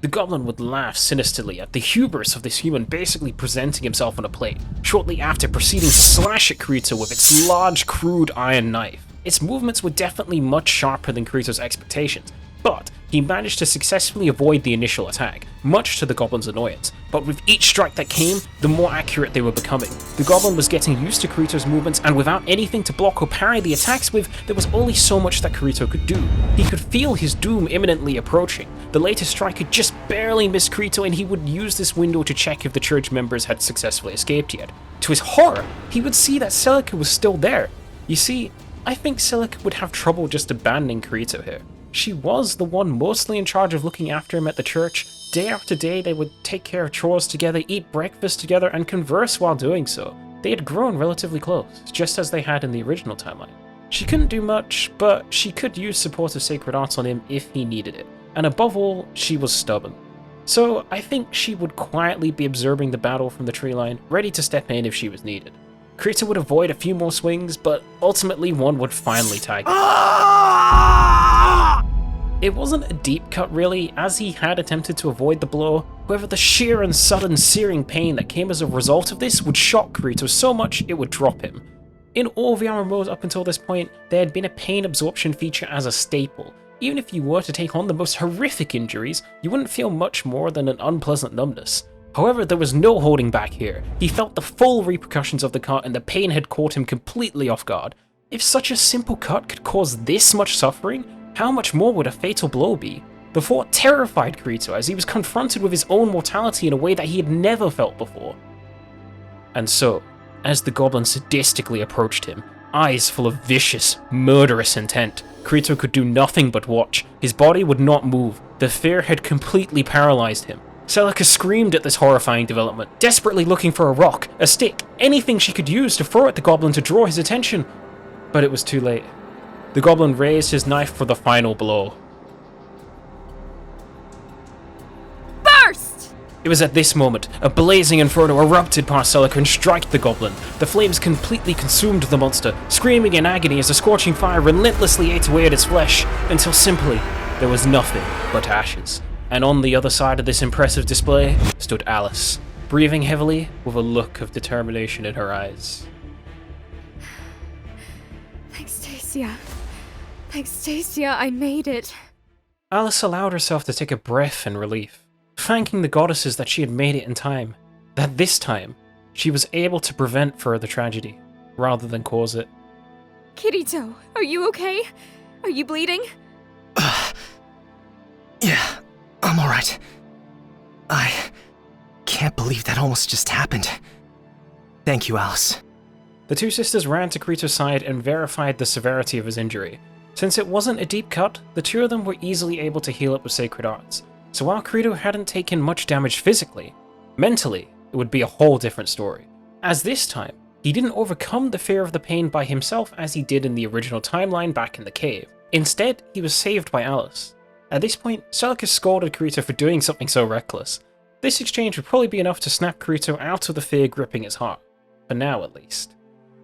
The goblin would laugh sinisterly at the hubris of this human basically presenting himself on a plate, shortly after proceeding to slash at Kirito with its large, crude iron knife. Its movements were definitely much sharper than Kirito's expectations, but he managed to successfully avoid the initial attack, much to the goblin's annoyance. But with each strike that came, the more accurate they were becoming. The goblin was getting used to Kirito's movements, and without anything to block or parry the attacks with, there was only so much that Kirito could do. He could feel his doom imminently approaching. The latest strike could just barely miss Kirito, and he would use this window to check if the church members had successfully escaped yet. To his horror, he would see that Celica was still there. You see, I think Celica would have trouble just abandoning Kirito here. She was the one mostly in charge of looking after him at the church. Day after day, they would take care of chores together, eat breakfast together, and converse while doing so. They had grown relatively close, just as they had in the original timeline. She couldn't do much, but she could use supportive sacred arts on him if he needed it. And above all, she was stubborn. So I think she would quietly be observing the battle from the tree line, ready to step in if she was needed. Kirito would avoid a few more swings, but ultimately one would finally tag him. It wasn't a deep cut really, as he had attempted to avoid the blow. However, the sheer and sudden searing pain that came as a result of this would shock Kirito so much it would drop him. In all VR MMOs up until this point, there had been a pain absorption feature as a staple. Even if you were to take on the most horrific injuries, you wouldn't feel much more than an unpleasant numbness. However, there was no holding back here. He felt the full repercussions of the cut and the pain had caught him completely off guard. If such a simple cut could cause this much suffering, how much more would a fatal blow be? The thought terrified Kirito as he was confronted with his own mortality in a way that he had never felt before. And so, as the goblin sadistically approached him, eyes full of vicious, murderous intent, Kirito could do nothing but watch. His body would not move. The fear had completely paralyzed him. Celica screamed at this horrifying development, desperately looking for a rock, a stick, anything she could use to throw at the goblin to draw his attention. But it was too late. The goblin raised his knife for the final blow. Burst! It was at this moment, a blazing inferno erupted past Celica and struck the goblin. The flames completely consumed the monster, screaming in agony as the scorching fire relentlessly ate away at its flesh, until simply, there was nothing but ashes. And on the other side of this impressive display stood Alice, breathing heavily with a look of determination in her eyes. Thanks, Stacia. Thanks, Stacia, I made it. Alice allowed herself to take a breath in relief, thanking the goddesses that she had made it in time. That this time, she was able to prevent further tragedy, rather than cause it. Kirito, are you okay? Are you bleeding? Yeah, I'm alright. I can't believe that almost just happened. Thank you, Alice. The two sisters ran to Kirito's side and verified the severity of his injury. Since it wasn't a deep cut, the two of them were easily able to heal up with sacred arts. So while Kirito hadn't taken much damage physically, mentally, it would be a whole different story. As this time, he didn't overcome the fear of the pain by himself as he did in the original timeline back in the cave. Instead, he was saved by Alice. At this point, Celica scolded Kirito for doing something so reckless. This exchange would probably be enough to snap Kirito out of the fear gripping his heart. For now, at least.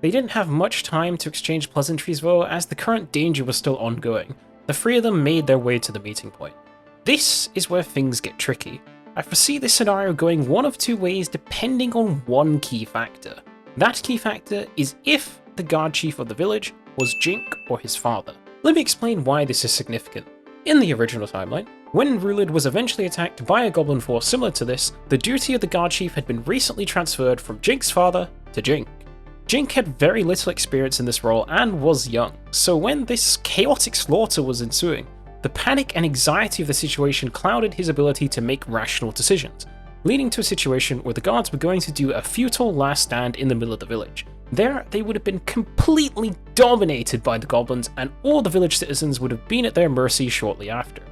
They didn't have much time to exchange pleasantries though, as the current danger was still ongoing. The three of them made their way to the meeting point. This is where things get tricky. I foresee this scenario going one of two ways depending on one key factor. That key factor is if the guard chief of the village was Jink or his father. Let me explain why this is significant. In the original timeline, when Rulid was eventually attacked by a goblin force similar to this, the duty of the guard chief had been recently transferred from Jink's father to Jink. Jink had very little experience in this role and was young, so when this chaotic slaughter was ensuing, the panic and anxiety of the situation clouded his ability to make rational decisions, leading to a situation where the guards were going to do a futile last stand in the middle of the village. There, they would have been completely dominated by the goblins, and all the village citizens would have been at their mercy shortly after.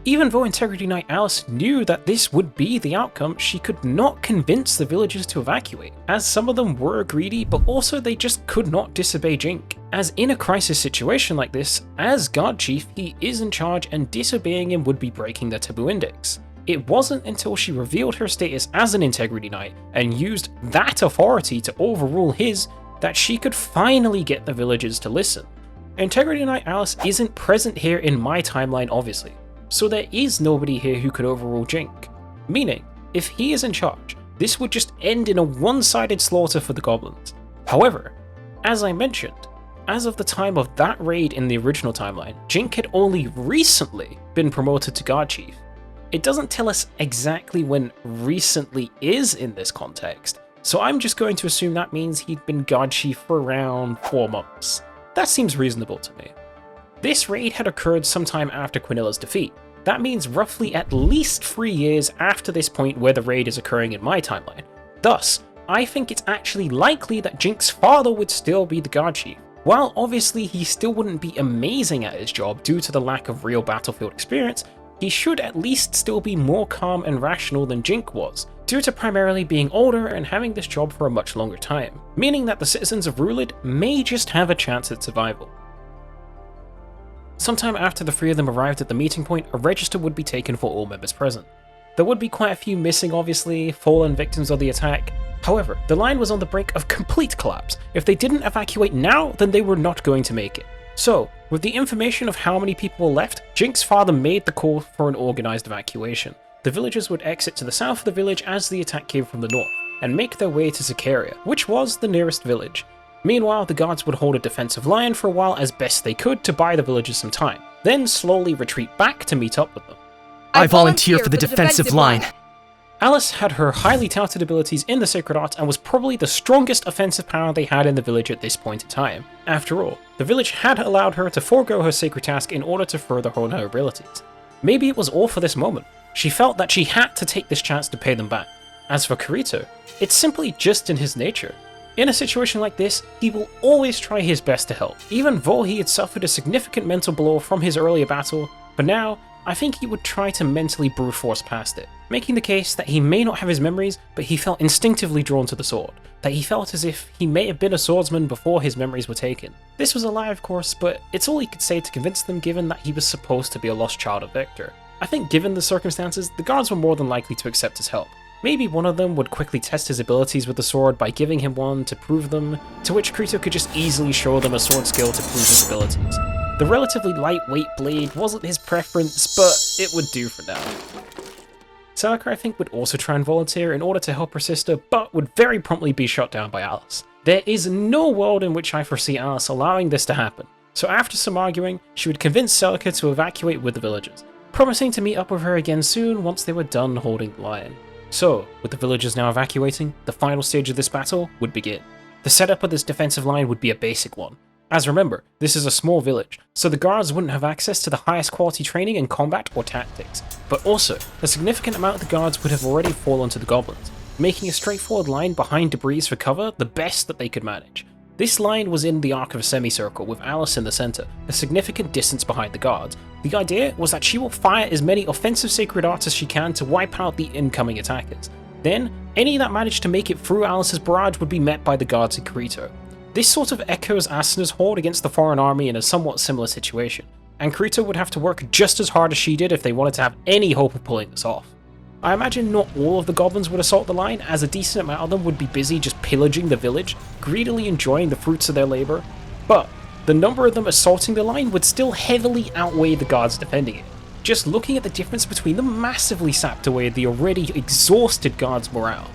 Even though Integrity Knight Alice knew that this would be the outcome, she could not convince the villagers to evacuate, as some of them were greedy, but also they just could not disobey Jink. As in a crisis situation like this, as Guard Chief, he is in charge and disobeying him would be breaking the Taboo Index. It wasn't until she revealed her status as an Integrity Knight and used that authority to overrule his that she could finally get the villagers to listen. Integrity Knight Alice isn't present here in my timeline obviously, so there is nobody here who could overrule Jink. Meaning, if he is in charge, this would just end in a one-sided slaughter for the goblins. However, as I mentioned, as of the time of that raid in the original timeline, Jink had only recently been promoted to Guard Chief. It doesn't tell us exactly when recently is in this context, so I'm just going to assume that means he'd been Guard Chief for around 4 months. That seems reasonable to me. This raid had occurred sometime after Quinilla's defeat. That means roughly at least 3 years after this point where the raid is occurring in my timeline. Thus, I think it's actually likely that Jink's father would still be the Guard Chief. While obviously he still wouldn't be amazing at his job due to the lack of real battlefield experience, he should at least still be more calm and rational than Jink was, due to primarily being older and having this job for a much longer time, meaning that the citizens of Rulid may just have a chance at survival. Sometime after the three of them arrived at the meeting point, a register would be taken for all members present. There would be quite a few missing obviously, fallen victims of the attack. However, the line was on the brink of complete collapse. If they didn't evacuate now, then they were not going to make it. So, with the information of how many people were left, Jink's father made the call for an organized evacuation. The villagers would exit to the south of the village as the attack came from the north, and make their way to Zakaria, which was the nearest village. Meanwhile, the guards would hold a defensive line for a while as best they could to buy the villagers some time. then slowly retreat back to meet up with them. I volunteer for the defensive line. Alice had her highly touted abilities in the Sacred Arts and was probably the strongest offensive power they had in the village at this point in time. After all, the village had allowed her to forego her sacred task in order to further hone her abilities. Maybe it was all for this moment. She felt that she had to take this chance to pay them back. As for Kirito, it's simply just in his nature. In a situation like this, he will always try his best to help, even though he had suffered a significant mental blow from his earlier battle. For now, I think he would try to mentally brute force past it, making the case that he may not have his memories, but he felt instinctively drawn to the sword, that he felt as if he may have been a swordsman before his memories were taken. This was a lie, of course, but it's all he could say to convince them, given that he was supposed to be a lost child of Victor. I think given the circumstances, the guards were more than likely to accept his help. Maybe one of them would quickly test his abilities with the sword by giving him one to prove them, to which Kirito could just easily show them a sword skill to prove his abilities. The relatively lightweight blade wasn't his preference, but it would do for now. Celica, I think, would also try and volunteer in order to help her sister, but would very promptly be shot down by Alice. There is no world in which I foresee Alice allowing this to happen, so after some arguing, she would convince Celica to evacuate with the villagers, promising to meet up with her again soon once they were done holding the lion. So, with the villagers now evacuating, the final stage of this battle would begin. The setup of this defensive line would be a basic one. As remember, this is a small village, so the guards wouldn't have access to the highest quality training in combat or tactics, but also, a significant amount of the guards would have already fallen to the goblins, making a straightforward line behind debris for cover the best that they could manage. This line was in the arc of a semicircle with Alice in the center, a significant distance behind the guards. The idea was that she will fire as many offensive sacred arts as she can to wipe out the incoming attackers. Then, any that managed to make it through Alice's barrage would be met by the guards in Kirito. This sort of echoes Asuna's horde against the foreign army in a somewhat similar situation, and Kirito would have to work just as hard as she did if they wanted to have any hope of pulling this off. I imagine not all of the goblins would assault the line, as a decent amount of them would be busy just pillaging the village, greedily enjoying the fruits of their labor, but the number of them assaulting the line would still heavily outweigh the guards defending it. Just looking at the difference between them massively sapped away the already exhausted guards' morale,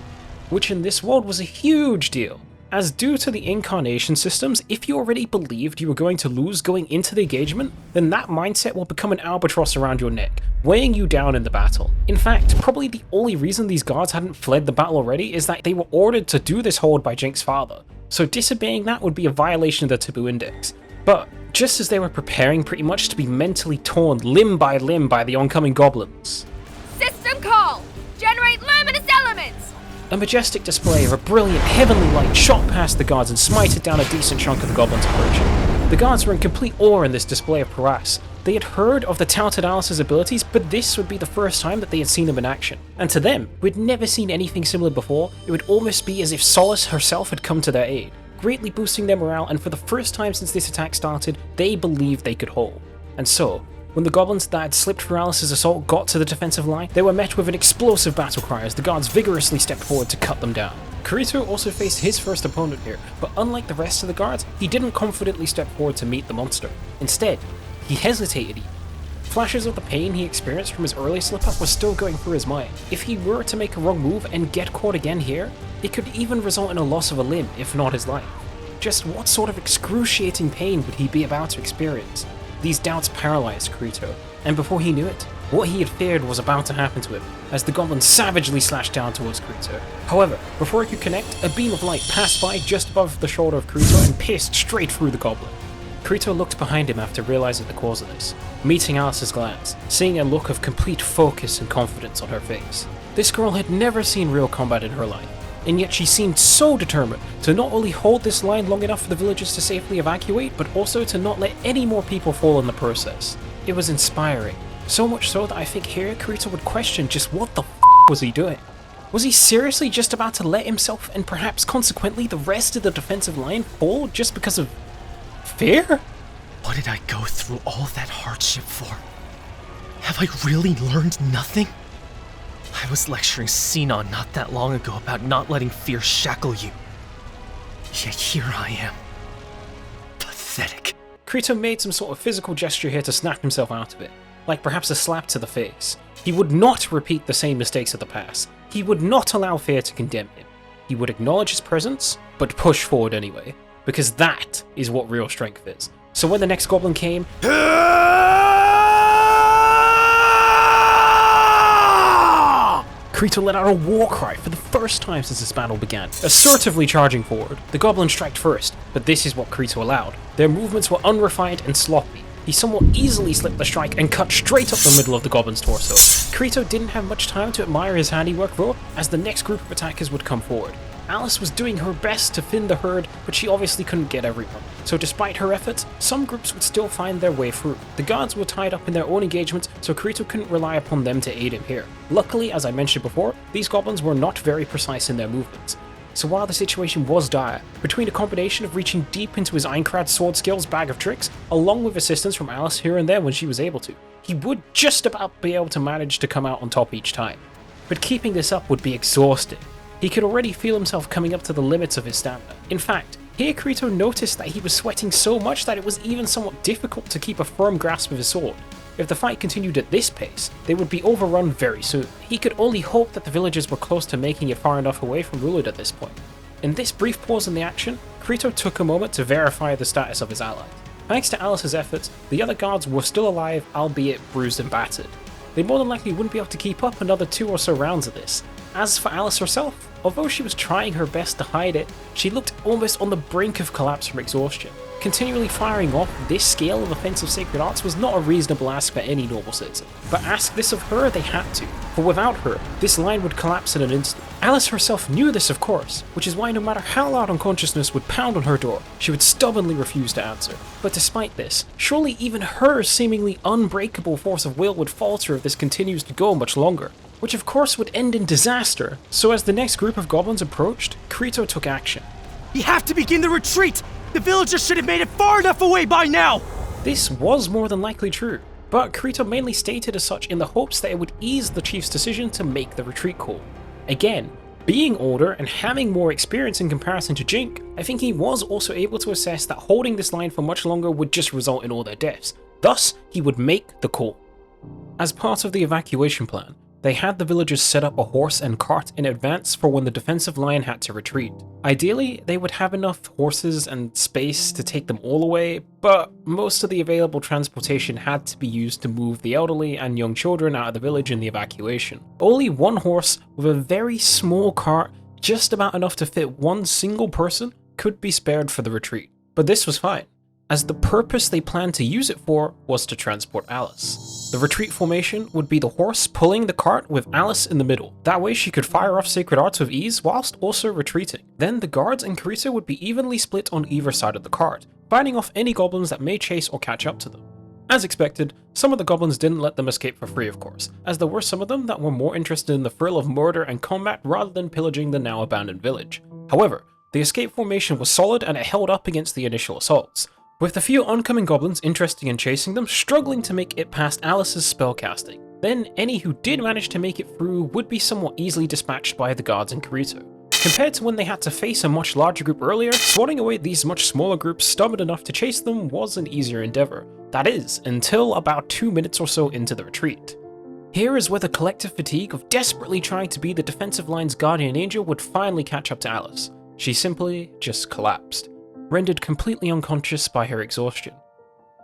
which in this world was a huge deal, as due to the incarnation systems, if you already believed you were going to lose going into the engagement, then that mindset will become an albatross around your neck, weighing you down in the battle. In fact, probably the only reason these guards hadn't fled the battle already is that they were ordered to do this hold by Jink's father, so disobeying that would be a violation of the Taboo Index. But just as they were preparing pretty much to be mentally torn limb by the oncoming goblins, System call! Generate luminous elements! a majestic display of a brilliant heavenly light shot past the guards and smited down a decent chunk of the goblins approaching. The guards were in complete awe in this display of prowess. They had heard of the touted Alice's abilities, but this would be the first time that they had seen them in action. And to them, who had never seen anything similar before, it would almost be as if Solace herself had come to their aid, greatly boosting their morale, and for the first time since this attack started, they believed they could hold. And so, when the goblins that had slipped through Alice's assault got to the defensive line, they were met with an explosive battle cry as the guards vigorously stepped forward to cut them down. Kirito also faced his first opponent here, but unlike the rest of the guards, he didn't confidently step forward to meet the monster. Instead, he hesitated even. Flashes of the pain he experienced from his early slip-up was still going through his mind. If he were to make a wrong move and get caught again here, it could even result in a loss of a limb, if not his life. Just what sort of excruciating pain would he be about to experience? These doubts paralyzed Kirito, and before he knew it, what he had feared was about to happen to him, as the goblin savagely slashed down towards Kirito. However, before he could connect, a beam of light passed by just above the shoulder of Kirito and pierced straight through the goblin. Kirito looked behind him after realizing the cause of this, meeting Alice's glance, seeing a look of complete focus and confidence on her face. This girl had never seen real combat in her life, and yet she seemed so determined to not only hold this line long enough for the villagers to safely evacuate, but also to not let any more people fall in the process. It was inspiring, so much so that I think here Kirito would question just what the was he doing? Was he seriously just about to let himself and perhaps consequently the rest of the defensive line fall just because of fear? What did I go through all that hardship for? Have I really learned nothing? I was lecturing Sinon not that long ago about not letting fear shackle you. Yet here I am. Pathetic. Kirito made some sort of physical gesture here to snap himself out of it, like perhaps a slap to the face. He would not repeat the same mistakes of the past. He would not allow fear to condemn him. He would acknowledge his presence, but push forward anyway, because that is what real strength is. So when the next goblin came, Kirito let out a war cry for the first time since this battle began, assertively charging forward. The goblin struck first, but this is what Kirito allowed. Their movements were unrefined and sloppy. He somewhat easily slipped the strike and cut straight up the middle of the goblin's torso. Kirito didn't have much time to admire his handiwork though, as the next group of attackers would come forward. Alice was doing her best to thin the herd, but she obviously couldn't get everyone. So despite her efforts, some groups would still find their way through. The guards were tied up in their own engagements, so Kirito couldn't rely upon them to aid him here. Luckily, as I mentioned before, these goblins were not very precise in their movements. So while the situation was dire, between a combination of reaching deep into his Einkrad sword skills bag of tricks, along with assistance from Alice here and there when she was able to, he would just about be able to manage to come out on top each time. But keeping this up would be exhausting. He could already feel himself coming up to the limits of his stamina. In fact, here Kirito noticed that he was sweating so much that it was even somewhat difficult to keep a firm grasp of his sword. If the fight continued at this pace, they would be overrun very soon. He could only hope that the villagers were close to making it far enough away from Rulid at this point. In this brief pause in the action, Kirito took a moment to verify the status of his allies. Thanks to Alice's efforts, the other guards were still alive, albeit bruised and battered. They more than likely wouldn't be able to keep up another 2 or so rounds of this. As for Alice herself, although she was trying her best to hide it, she looked almost on the brink of collapse from exhaustion. Continually firing off this scale of offensive sacred arts was not a reasonable ask for any normal citizen. But ask this of her they had to, for without her, this line would collapse in an instant. Alice herself knew this of course, which is why no matter how loud unconsciousness would pound on her door, she would stubbornly refuse to answer. But despite this, surely even her seemingly unbreakable force of will would falter if this continues to go much longer. Which of course would end in disaster, so as the next group of goblins approached, Kirito took action. We have to begin the retreat! The villagers should have made it far enough away by now! This was more than likely true, but Kirito mainly stated as such in the hopes that it would ease the chief's decision to make the retreat call. Again, being older and having more experience in comparison to Jink, I think he was also able to assess that holding this line for much longer would just result in all their deaths. Thus, he would make the call. As part of the evacuation plan, they had the villagers set up a horse and cart in advance for when the defensive line had to retreat. Ideally, they would have enough horses and space to take them all away, but most of the available transportation had to be used to move the elderly and young children out of the village in the evacuation. Only one horse with a very small cart, just about enough to fit one single person, could be spared for the retreat. But this was fine, as the purpose they planned to use it for was to transport Alice. The retreat formation would be the horse pulling the cart with Alice in the middle. That way she could fire off sacred arts with ease whilst also retreating. Then the guards and Kirito would be evenly split on either side of the cart, fighting off any goblins that may chase or catch up to them. As expected, some of the goblins didn't let them escape for free of course, as there were some of them that were more interested in the thrill of murder and combat rather than pillaging the now abandoned village. However, the escape formation was solid and it held up against the initial assaults, with the few oncoming goblins interested in chasing them struggling to make it past Alice's spellcasting. Then any who did manage to make it through would be somewhat easily dispatched by the guards and Kirito. Compared to when they had to face a much larger group earlier, swatting away these much smaller groups stubborn enough to chase them was an easier endeavour. That is, until about 2 minutes or so into the retreat. Here is where the collective fatigue of desperately trying to be the defensive line's guardian angel would finally catch up to Alice. She simply just collapsed, rendered completely unconscious by her exhaustion.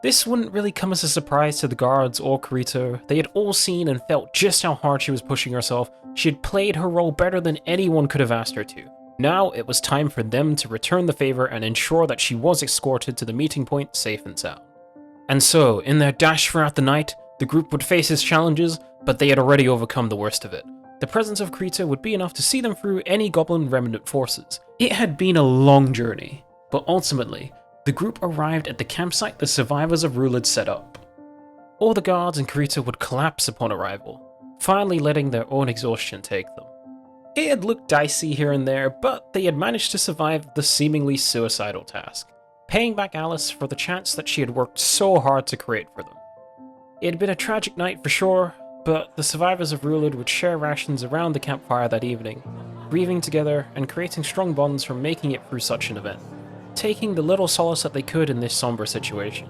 This wouldn't really come as a surprise to the guards or Kirito. They had all seen and felt just how hard she was pushing herself. She had played her role better than anyone could have asked her to. Now it was time for them to return the favour and ensure that she was escorted to the meeting point safe and sound. And so, in their dash throughout the night, the group would face its challenges, but they had already overcome the worst of it. The presence of Kirito would be enough to see them through any goblin remnant forces. It had been a long journey, but ultimately, the group arrived at the campsite the survivors of Rulid set up. All the guards and Kirito would collapse upon arrival, finally letting their own exhaustion take them. It had looked dicey here and there, but they had managed to survive the seemingly suicidal task, paying back Alice for the chance that she had worked so hard to create for them. It had been a tragic night for sure, but the survivors of Rulid would share rations around the campfire that evening, grieving together and creating strong bonds from making it through such an event, taking the little solace that they could in this somber situation.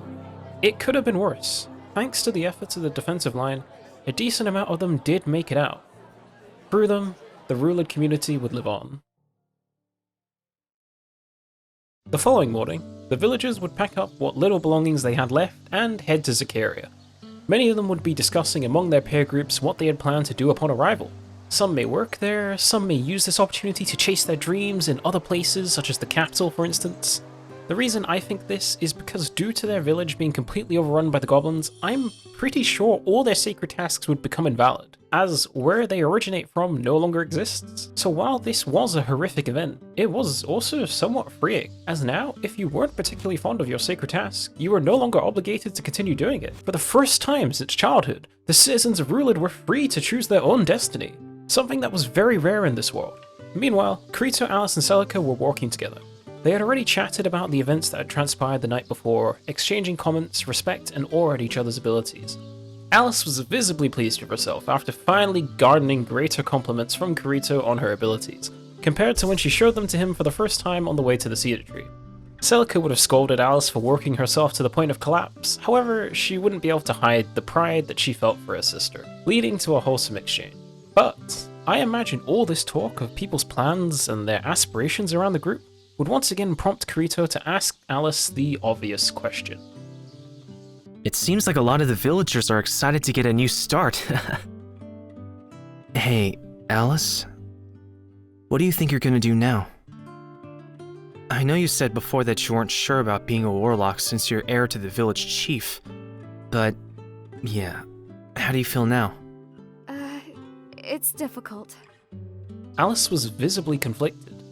It could have been worse. Thanks to the efforts of the defensive line, a decent amount of them did make it out. Through them, the Rulid community would live on. The following morning, the villagers would pack up what little belongings they had left and head to Zakaria. Many of them would be discussing among their peer groups what they had planned to do upon arrival. Some may work there, some may use this opportunity to chase their dreams in other places, such as the capital for instance. The reason I think this is because due to their village being completely overrun by the goblins, I'm pretty sure all their sacred tasks would become invalid, as where they originate from no longer exists. So while this was a horrific event, it was also somewhat freeing, as now, if you weren't particularly fond of your sacred task, you were no longer obligated to continue doing it. For the first time since childhood, the citizens of Rulid were free to choose their own destiny, something that was very rare in this world. Meanwhile, Kirito, Alice and Celica were walking together. They had already chatted about the events that had transpired the night before, exchanging comments, respect, and awe at each other's abilities. Alice was visibly pleased with herself after finally garnering greater compliments from Kirito on her abilities, compared to when she showed them to him for the first time on the way to the cedar tree. Celica would have scolded Alice for working herself to the point of collapse, however, she wouldn't be able to hide the pride that she felt for her sister, leading to a wholesome exchange. But I imagine all this talk of people's plans and their aspirations around the group would once again prompt Kirito to ask Alice the obvious question. It seems like a lot of the villagers are excited to get a new start. Hey, Alice? What do you think you're gonna do now? I know you said before that you weren't sure about being a warlock since you're heir to the village chief, but yeah, how do you feel now? It's difficult. Alice was visibly conflicted.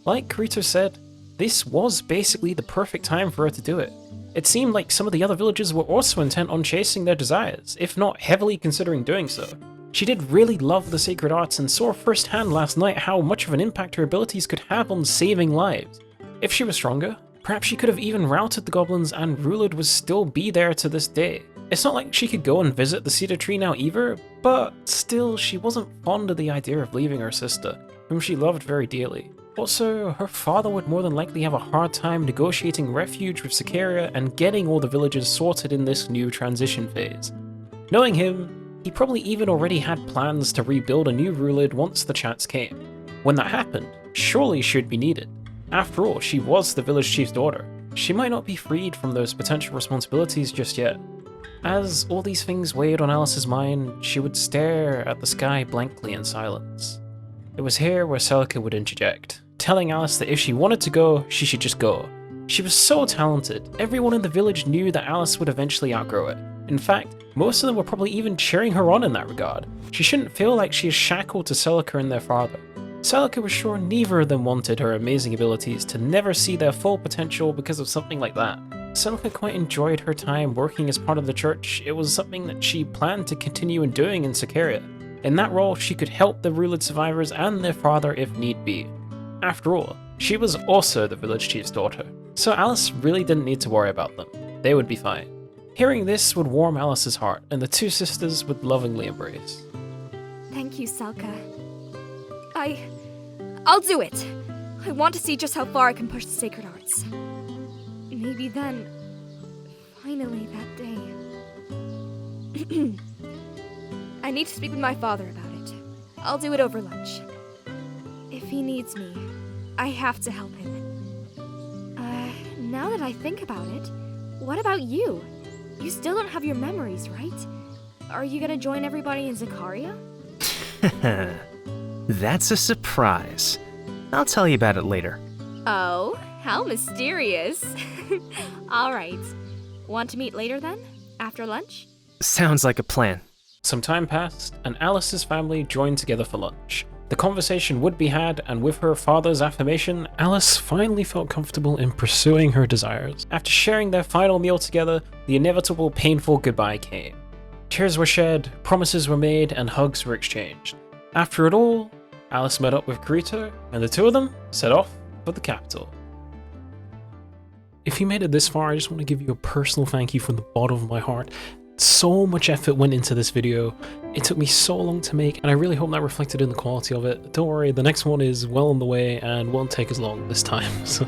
Like Kirito said, this was basically the perfect time for her to do it. It seemed like some of the other villagers were also intent on chasing their desires, if not heavily considering doing so. She did really love the sacred arts and saw firsthand last night how much of an impact her abilities could have on saving lives. If she was stronger, perhaps she could have even routed the goblins and Rulid would still be there to this day. It's not like she could go and visit the cedar tree now either, but still she wasn't fond of the idea of leaving her sister, whom she loved very dearly. Also, her father would more than likely have a hard time negotiating refuge with Sicaria and getting all the villagers sorted in this new transition phase. Knowing him, he probably even already had plans to rebuild a new Rulid once the chance came. When that happened, surely she'd be needed. After all, she was the village chief's daughter. She might not be freed from those potential responsibilities just yet. As all these things weighed on Alice's mind, she would stare at the sky blankly in silence. It was here where Celica would interject, telling Alice that if she wanted to go, she should just go. She was so talented, everyone in the village knew that Alice would eventually outgrow it. In fact, most of them were probably even cheering her on in that regard. She shouldn't feel like she is shackled to Celica and their father. Celica was sure neither of them wanted her amazing abilities to never see their full potential because of something like that. Celica quite enjoyed her time working as part of the church. It was something that she planned to continue doing in Sicaria. In that role, she could help the Rulid survivors and their father if need be. After all, she was also the village chief's daughter, so Alice really didn't need to worry about them. They would be fine. Hearing this would warm Alice's heart, and the two sisters would lovingly embrace. Thank you, Selka. I'll do it. I want to see just how far I can push the sacred arts. Maybe then, finally that day. I need to speak with my father about it. I'll do it over lunch. If he needs me, I have to help him. Now that I think about it, what about you? You still don't have your memories, right? Are you gonna join everybody in Sicaria? That's a surprise. I'll tell you about it later. Oh, how mysterious. All right. Want to meet later then? After lunch? Sounds like a plan. Some time passed, and Alice's family joined together for lunch. The conversation would be had, and with her father's affirmation, Alice finally felt comfortable in pursuing her desires. After sharing their final meal together, the inevitable painful goodbye came. Tears were shed, promises were made, and hugs were exchanged. After it all, Alice met up with Kirito, and the two of them set off for the capital. If you made it this far, I just want to give you a personal thank you from the bottom of my heart. So much effort went into this video. It took me so long to make, and I really hope that reflected in the quality of it. Don't worry, the next one is well on the way and won't take as long this time. So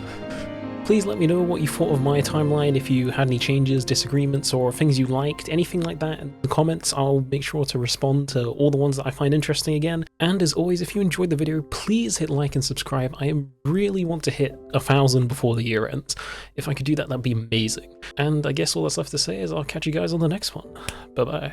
please let me know what you thought of my timeline, if you had any changes, disagreements, or things you liked, anything like that in the comments. I'll make sure to respond to all the ones that I find interesting again. And as always, if you enjoyed the video, please hit like and subscribe. I really want to hit 1,000 before the year ends. If I could do that, that'd be amazing. And I guess all that's left to say is I'll catch you guys on the next one. Bye bye.